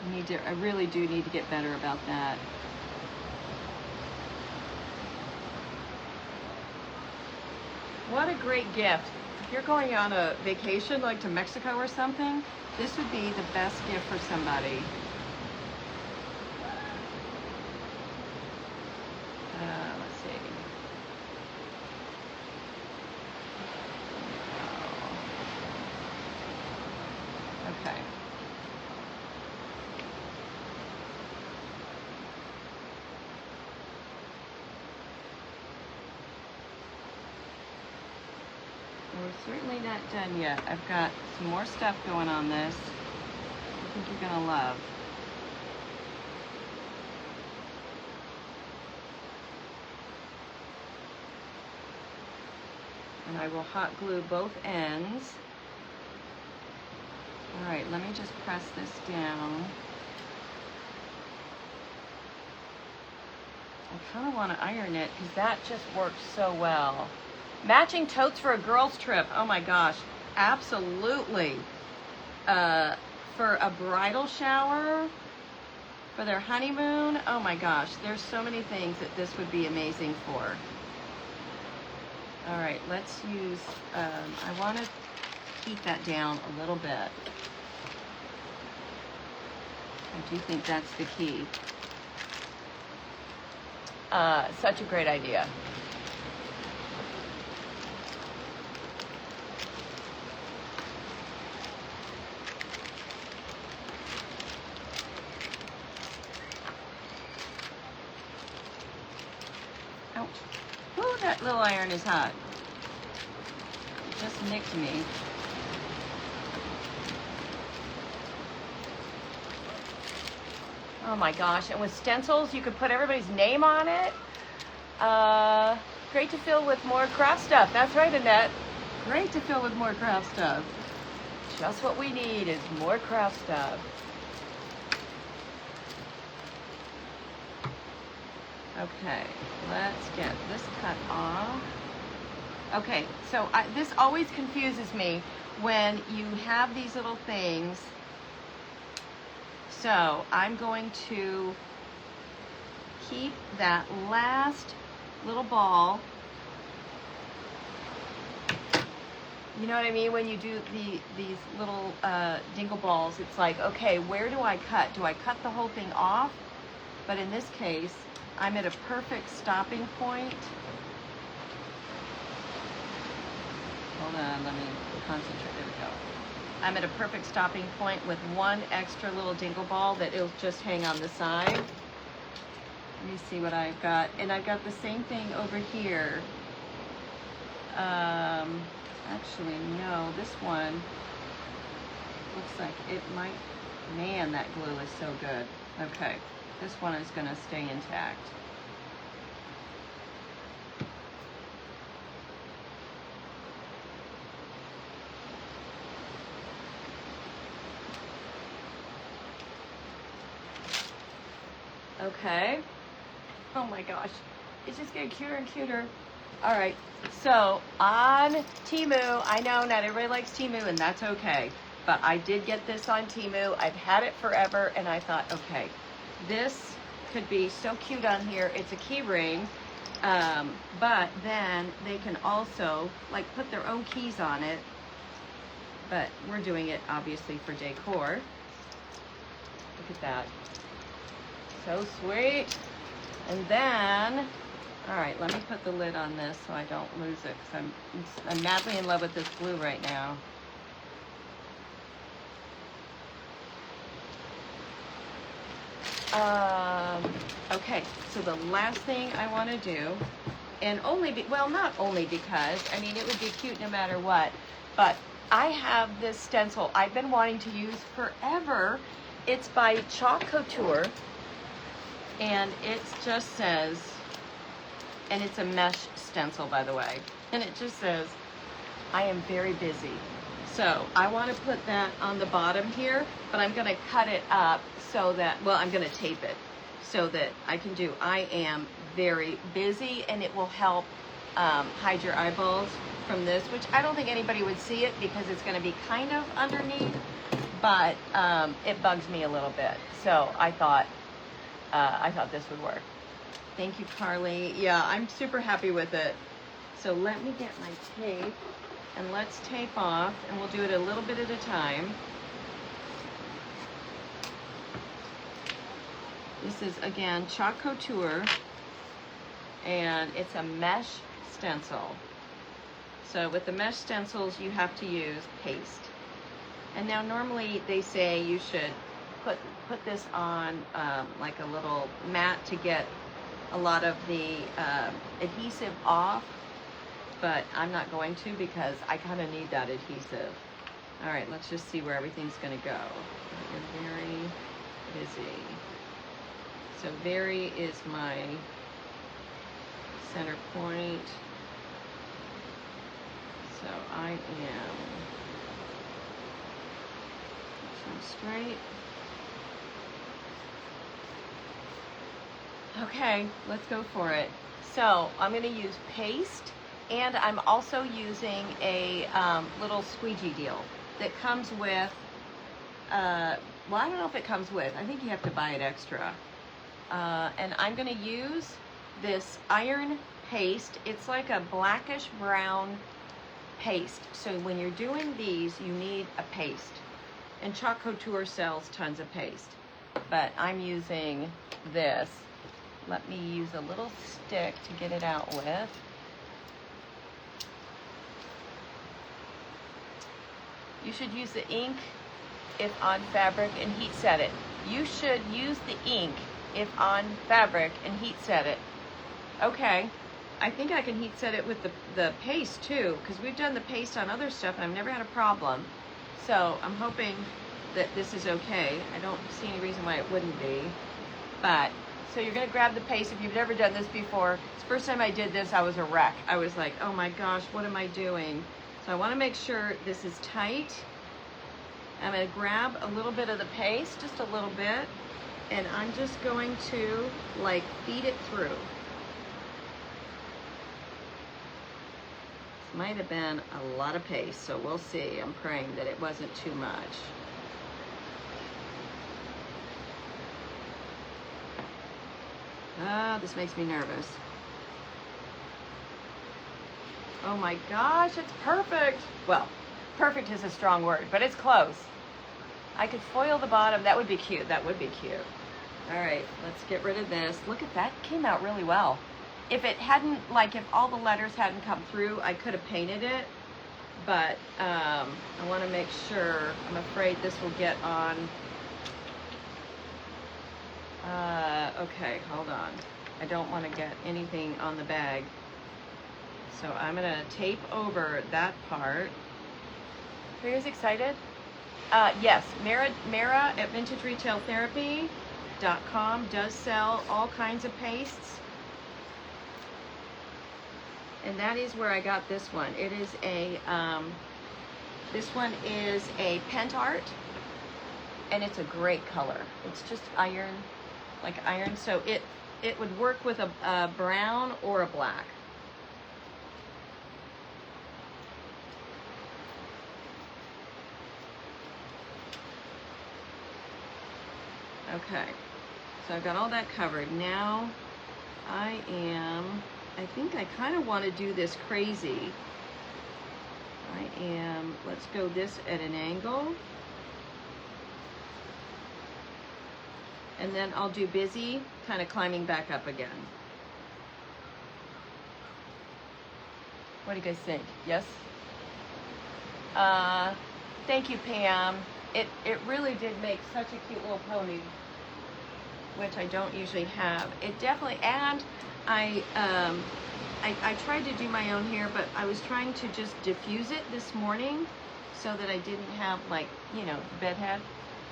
I really do need to get better about that. What a great gift. If you're going on a vacation like to Mexico or something, this would be the best gift for somebody. Let's see. Okay. We're certainly not done yet. I've got some more stuff going on this. I think you're gonna love. And I will hot glue both ends. All right, let me just press this down. I kind of want to iron it because that just works so well. Matching totes for a girls trip. Oh my gosh, absolutely. For a bridal shower, for their honeymoon. Oh my gosh, there's so many things that this would be amazing for. All right, let's use, I want to heat that down a little bit. I do think that's the key. Such a great idea. Ouch. Ooh, that little iron is hot. It just nicked me. Oh my gosh, and with stencils, you could put everybody's name on it. Great to fill with more craft stuff. That's right, Annette. Great to fill with more craft stuff. Just what we need is more craft stuff. Okay, let's get this cut off. Okay, so this always confuses me when you have these little things. So I'm going to keep that last little ball You know what I mean? When you do these little dingle balls, it's like, okay, where do I cut? Do I cut the whole thing off? But in this case, I'm at a perfect stopping point. Hold on, let me concentrate. There we go. I'm at a perfect stopping point with one extra little dingle ball that it'll just hang on the side. Let me see what I've got. And I've got the same thing over here. Actually, no, this one looks like it might, man, that glue is so good. Okay, this one is gonna stay intact. Okay. Oh my gosh, it's just getting cuter and cuter. All right, so on Temu, I know not everybody likes Temu, and that's okay, but I did get this on Temu. I've had it forever, and I thought, okay, this could be so cute on here. It's a key ring, but then they can also like put their own keys on it, but we're doing it obviously for decor. Look at that. So sweet. And then, all right, let me put the lid on this so I don't lose it, because I'm madly in love with this glue right now. Okay, so the last thing I want to do, and well, not only because, I mean, it would be cute no matter what, but I have this stencil I've been wanting to use forever. It's by Chalk Couture. And it just says, and it's a mesh stencil, by the way, and it just says, I am very busy. So I want to put that on the bottom here, but I'm going to cut it up so that, well, I'm going to tape it so that I can do, I am very busy, and it will help hide your eyeballs from this, which I don't think anybody would see it because it's going to be kind of underneath, but it bugs me a little bit. So I thought this would work. Thank you, Carly. Yeah, I'm super happy with it. So let me get my tape, and let's tape off, and we'll do it a little bit at a time. This is, again, Chalk Couture, and it's a mesh stencil. So with the mesh stencils, you have to use paste. And now normally they say you should put this on like a little mat to get a lot of the adhesive off, but I'm not going to because I kind of need that adhesive. All right, let's just see where everything's going to go. You're very busy. So very is my center point. So I am straight. Okay, let's go for it. So I'm going to use paste, and I'm also using a little squeegee deal that comes with, well, I don't know if it comes with, I think you have to buy it extra. And I'm going to use this iron paste. It's like a blackish brown paste. So when you're doing these, you need a paste. And Chalk Couture sells tons of paste, but I'm using this. Let me use a little stick to get it out with. You should use the ink if on fabric and heat set it. You should use the ink if on fabric and heat set it. Okay, I think I can heat set it with the paste too, because we've done the paste on other stuff and I've never had a problem. So I'm hoping that this is okay. I don't see any reason why it wouldn't be. But, so you're gonna grab the paste. If you've never done this before, it's the first time I did this, I was a wreck. I was like, oh my gosh, what am I doing? So I wanna make sure this is tight. I'm gonna grab a little bit of the paste, just a little bit, and I'm just going to like feed it through. This might have been a lot of paste, so we'll see. I'm praying that it wasn't too much. Ah, this makes me nervous. Oh my gosh, it's perfect. Well, perfect is a strong word, but it's close. I could foil the bottom. That would be cute. That would be cute. All right, let's get rid of this. Look at that, came out really well. If it hadn't, like if all the letters hadn't come through, I could have painted it, but I want to make sure. I'm afraid this will get on. Okay, hold on. I don't want to get anything on the bag. So I'm gonna tape over that part. Are you guys excited? Yes, Mara at VintageRetailTherapy.com does sell all kinds of pastes. And that is where I got this one. It is a, this one is a pent art, and it's a great color. It's just iron, like iron, so it would work with a brown or a black. Okay, so I've got all that covered. Now I think I kind of want to do this crazy. Let's go this at an angle. And then I'll do busy, kind of climbing back up again. What do you guys think? Yes? Thank you, Pam. It really did make such a cute little pony, which I don't usually have. It definitely, and I tried to do my own hair, but I was trying to just diffuse it this morning so that I didn't have, like, you know, bedhead.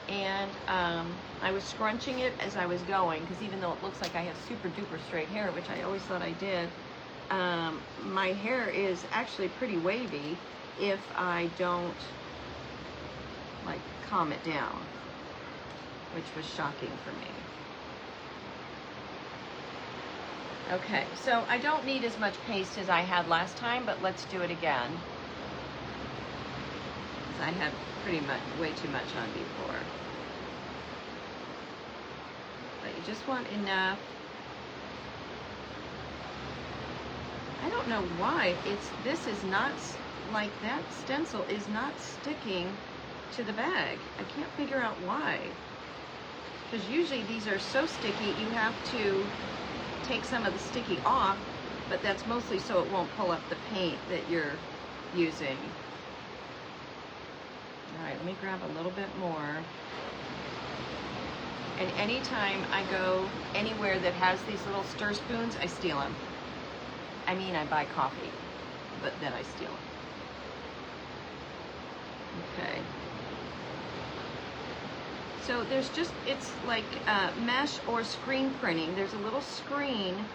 And I was scrunching it as I was going, because even though it looks like I have super duper straight hair, which I always thought I did, my hair is actually pretty wavy if I don't, like, calm it down, which was shocking for me. Okay, so I don't need as much paste as I had last time, but let's do it again, because I had pretty much way too much on before. But you just want enough. I don't know why this is not, like, that stencil is not sticking to the bag. I can't figure out why, because usually these are so sticky you have to take some of the sticky off, but that's mostly so it won't pull up the paint that you're using. All right, let me grab a little bit more. And anytime I go anywhere that has these little stir spoons, I steal them. I mean, I buy coffee, but then I steal them. Okay. So there's just, it's like mesh or screen printing. There's a little screen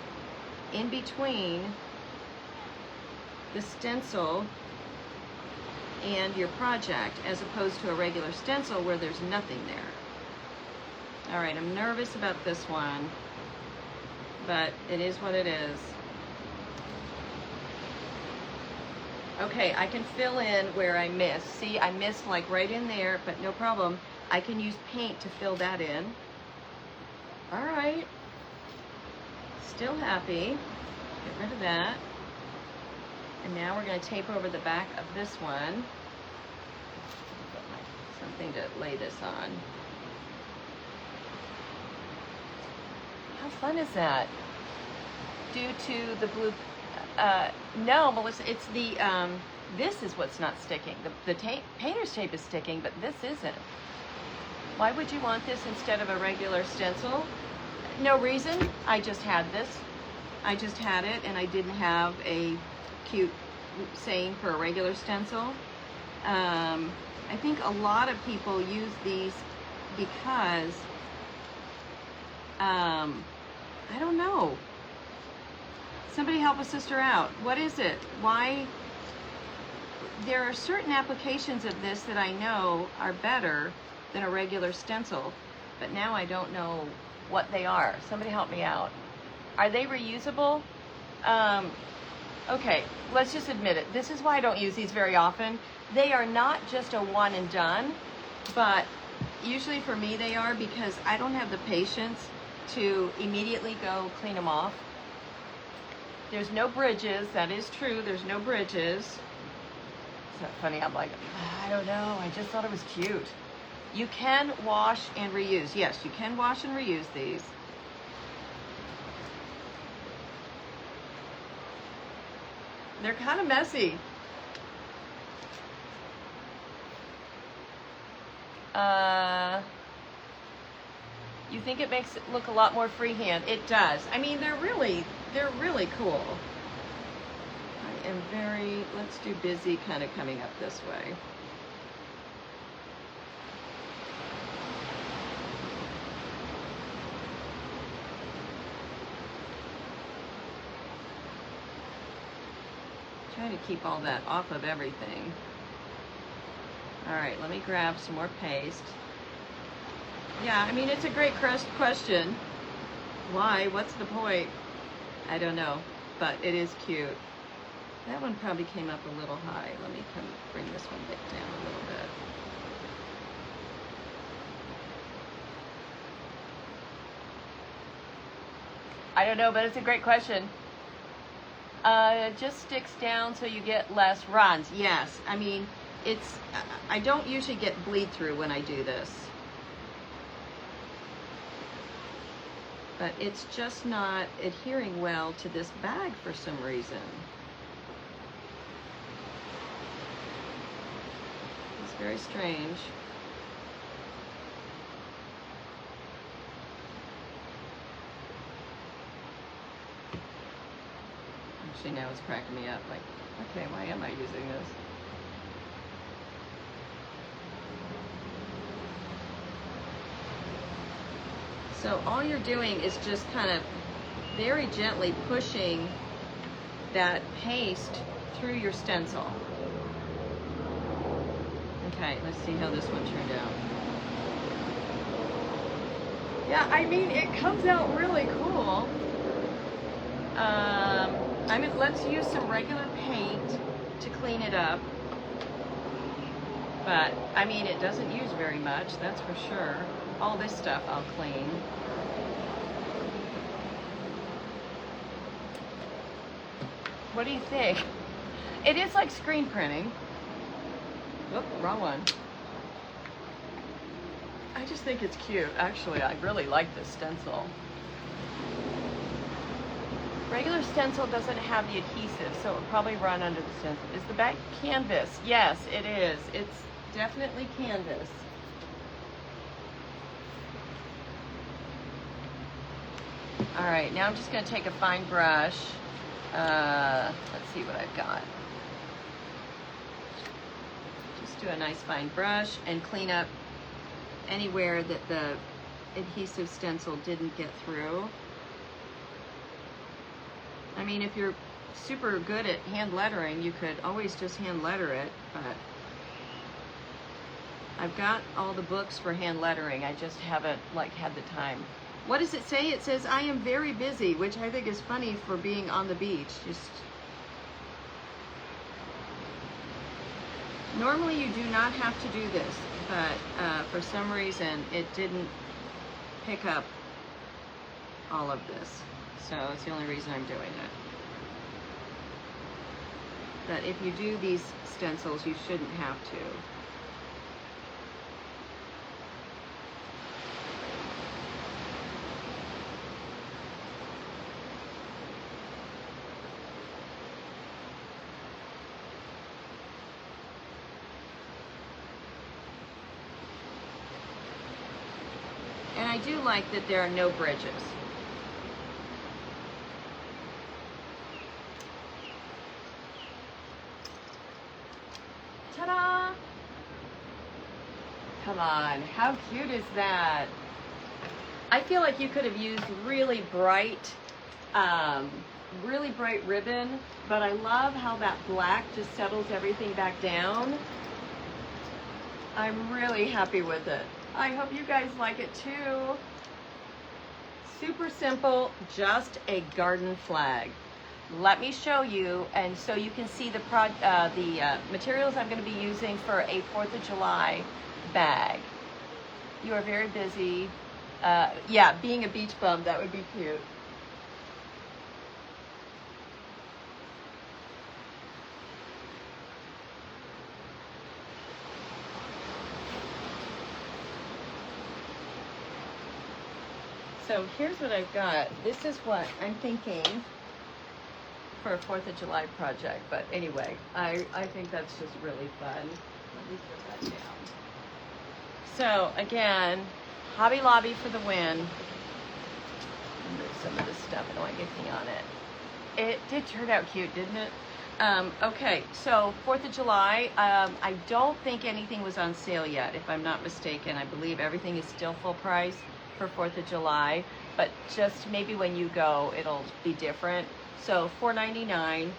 in between the stencil and your project, as opposed to a regular stencil where there's nothing there. All right, I'm nervous about this one, but it is what it is. Okay, I can fill in where I missed. See, I missed like right in there, but no problem. I can use paint to fill that in. All right, still happy. Get rid of that. And now we're going to tape over the back of this one. Something to lay this on. How fun is that? Due to the blue, no, Melissa, it's the, this is what's not sticking. The painter's tape is sticking, but this isn't. Why would you want this instead of a regular stencil? No reason. I just had this. I just had it, and I didn't have a cute saying for a regular stencil. I think a lot of people use these because, I don't know. Somebody help a sister out. What is it? Why? There are certain applications of this that I know are better than a regular stencil, but now I don't know what they are. Somebody help me out. Are they reusable? Okay, let's just admit it. This is why I don't use these very often. They are not just a one and done, but usually for me they are, because I don't have the patience to immediately go clean them off. There's no bridges. That is true. There's no bridges. Is that funny? I'm like, I don't know. I just thought it was cute. You can wash and reuse. Yes, you can wash and reuse these. They're kind of messy. You think it makes it look a lot more freehand? It does. I mean, they're really cool. I am very, let's do busy kind of coming up this way. Trying to keep all that off of everything. All right, let me grab some more paste. Yeah, I mean, it's a great question. Why? What's the point? I don't know, but it is cute. That one probably came up a little high. Let me come bring this one back down a little bit. I don't know, but it's a great question. It just sticks down so you get less runs. Yes, I mean, I don't usually get bleed through when I do this. But it's just not adhering well to this bag for some reason. It's very strange. Actually, now it's cracking me up. Like, okay, why am I using this? So all you're doing is just kind of very gently pushing that paste through your stencil. Okay, let's see how this one turned out. Yeah, I mean, it comes out really cool. I mean, let's use some regular paint to clean it up. But, I mean, it doesn't use very much, that's for sure. All this stuff I'll clean. What do you think? It is like screen printing. Oop, wrong one. I just think it's cute. Actually, I really like this stencil. Regular stencil doesn't have the adhesive, so it will probably run under the stencil. Is the bag canvas? Yes, it is. It's definitely canvas. All right, now I'm just going to take a fine brush. Let's see what I've got. Just do a nice fine brush and clean up anywhere that the adhesive stencil didn't get through. I mean, if you're super good at hand lettering, you could always just hand letter it, but I've got all the books for hand lettering. I just haven't had the time. What does it say? It says, I am very busy, which I think is funny for being on the beach. Just normally you do not have to do this, but for some reason it didn't pick up all of this. So it's the only reason I'm doing it. But if you do these stencils, you shouldn't have to. And I do like that there are no bridges. Ta-da! Come on, how cute is that? I feel like you could have used really bright ribbon, but I love how that black just settles everything back down. I'm really happy with it. I hope you guys like it too. Super simple, just a garden flag. Let me show you, and so you can see the materials I'm going to be using for a 4th of July bag. You are very busy. Yeah, being a beach bum, that would be cute. So here's what I've got. This is what I'm thinking for a 4th of July project. But anyway, I think that's just really fun. Let me put that down. So again, Hobby Lobby for the win. Move some of this stuff. I don't want anything on it. It did turn out cute, didn't it? Okay, so 4th of July, I don't think anything was on sale yet, if I'm not mistaken. I believe everything is still full price for 4th of July, but just maybe when you go, it'll be different. So $4.99.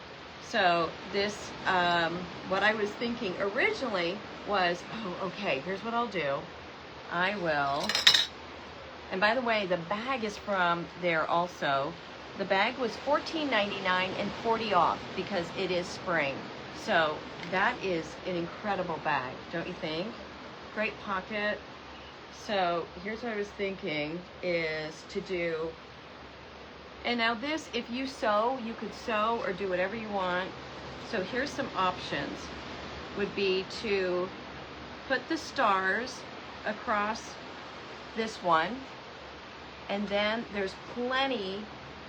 So this, what I was thinking originally was, oh, okay, here's what I'll do. I will, and by the way, the bag is from there also. The bag was $14.99 and 40 off because it is spring. So that is an incredible bag, don't you think? Great pocket. So here's what I was thinking is to do, and now this, if you sew, you could sew or do whatever you want. So here's some options. Would be to put the stars across this one, and then there's plenty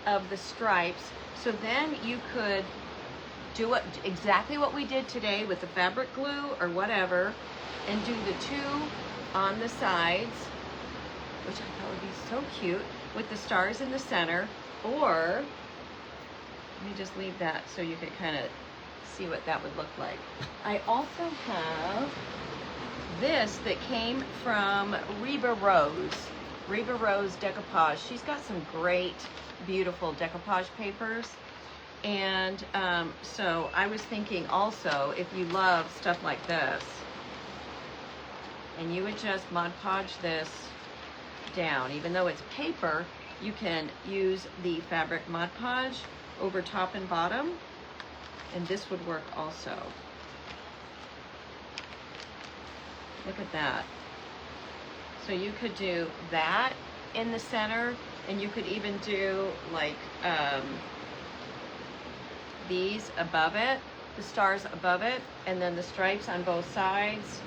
of the stripes. So then you could do it exactly what we did today with the fabric glue or whatever, and do the 2 on the sides, which I thought would be so cute, with the stars in the center. Or let me just leave that so you can kind of see what that would look like. I also have this that came from Reba Rose Decoupage. She's got some great, beautiful decoupage papers. And so I was thinking also, if you love stuff like this, and you would just Mod Podge this down, even though it's paper, you can use the fabric Mod Podge over top and bottom, and this would work also. Look at that. So you could do that in the center, and you could even do like these above it, the stars above it, and then the stripes on both sides.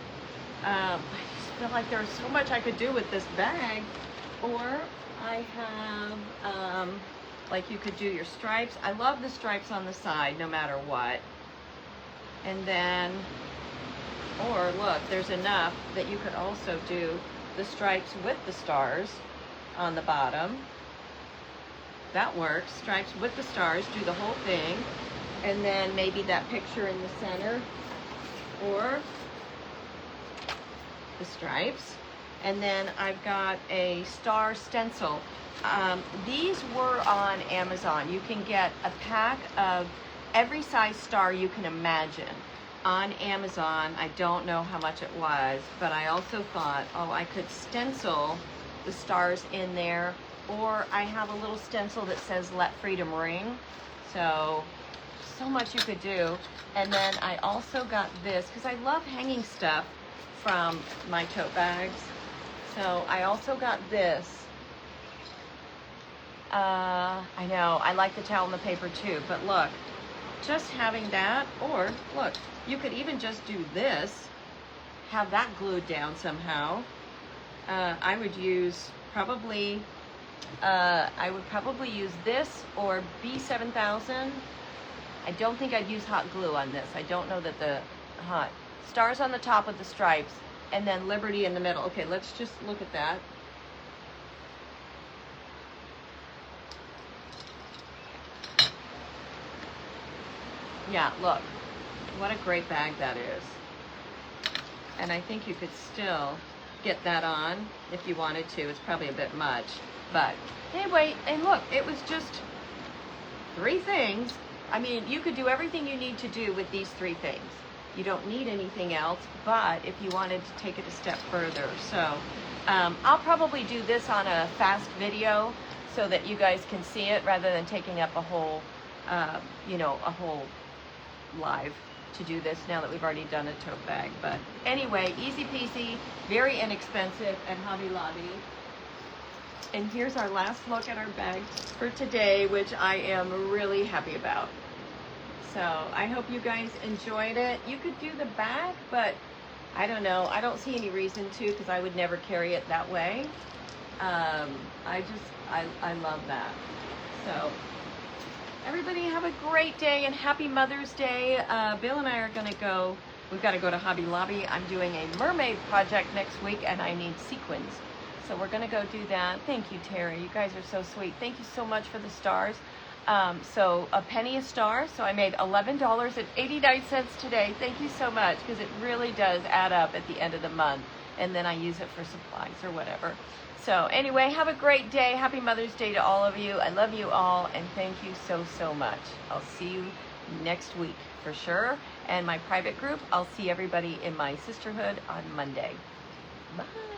I just feel like there's so much I could do with this bag. Or I have, like you could do your stripes. I love the stripes on the side no matter what. And then, or look, there's enough that you could also do the stripes with the stars on the bottom. That works. Stripes with the stars, do the whole thing. And then maybe that picture in the center, or the stripes. And then I've got a star stencil. These were on Amazon. You can get a pack of every size star you can imagine on Amazon. I don't know how much it was, but I also thought, oh, I could stencil the stars in there, or I have a little stencil that says "Let Freedom Ring." So much you could do. And then I also got this because I love hanging stuff from my tote bags. So I also got this. I know, I like the towel and the paper too, but look, just having that, or look, you could even just do this, have that glued down somehow. I would use probably, I would probably use this or B7000. I don't think I'd use hot glue on this. I don't know that the hot stars on the top with the stripes, and then Liberty in the middle. Okay, let's just look at that. Yeah, look, what a great bag that is. And I think you could still get that on if you wanted to. It's probably a bit much, but anyway, and look, it was just 3 things. I mean, you could do everything you need to do with these 3 things. You don't need anything else, but if you wanted to take it a step further. So I'll probably do this on a fast video so that you guys can see it rather than taking up a whole, you know, a whole live to do this now that we've already done a tote bag. But anyway, easy peasy, very inexpensive at Hobby Lobby. And here's our last look at our bag for today, which I am really happy about. So I hope you guys enjoyed it. You could do the back, but I don't know. I don't see any reason to, because I would never carry it that way. I just I love that. So everybody have a great day and happy Mother's Day. Bill and I are going to go, we've got to go to Hobby Lobby. I'm doing a mermaid project next week and I need sequins. So we're going to go do that. Thank you, Terry. You guys are so sweet. Thank you so much for the stars. So a penny a star. So I made $11.89 today. Thank you so much, because it really does add up at the end of the month. And then I use it for supplies or whatever. So anyway, have a great day. Happy Mother's Day to all of you. I love you all, and thank you so, so much. I'll see you next week for sure. And my private group, I'll see everybody in my sisterhood on Monday. Bye.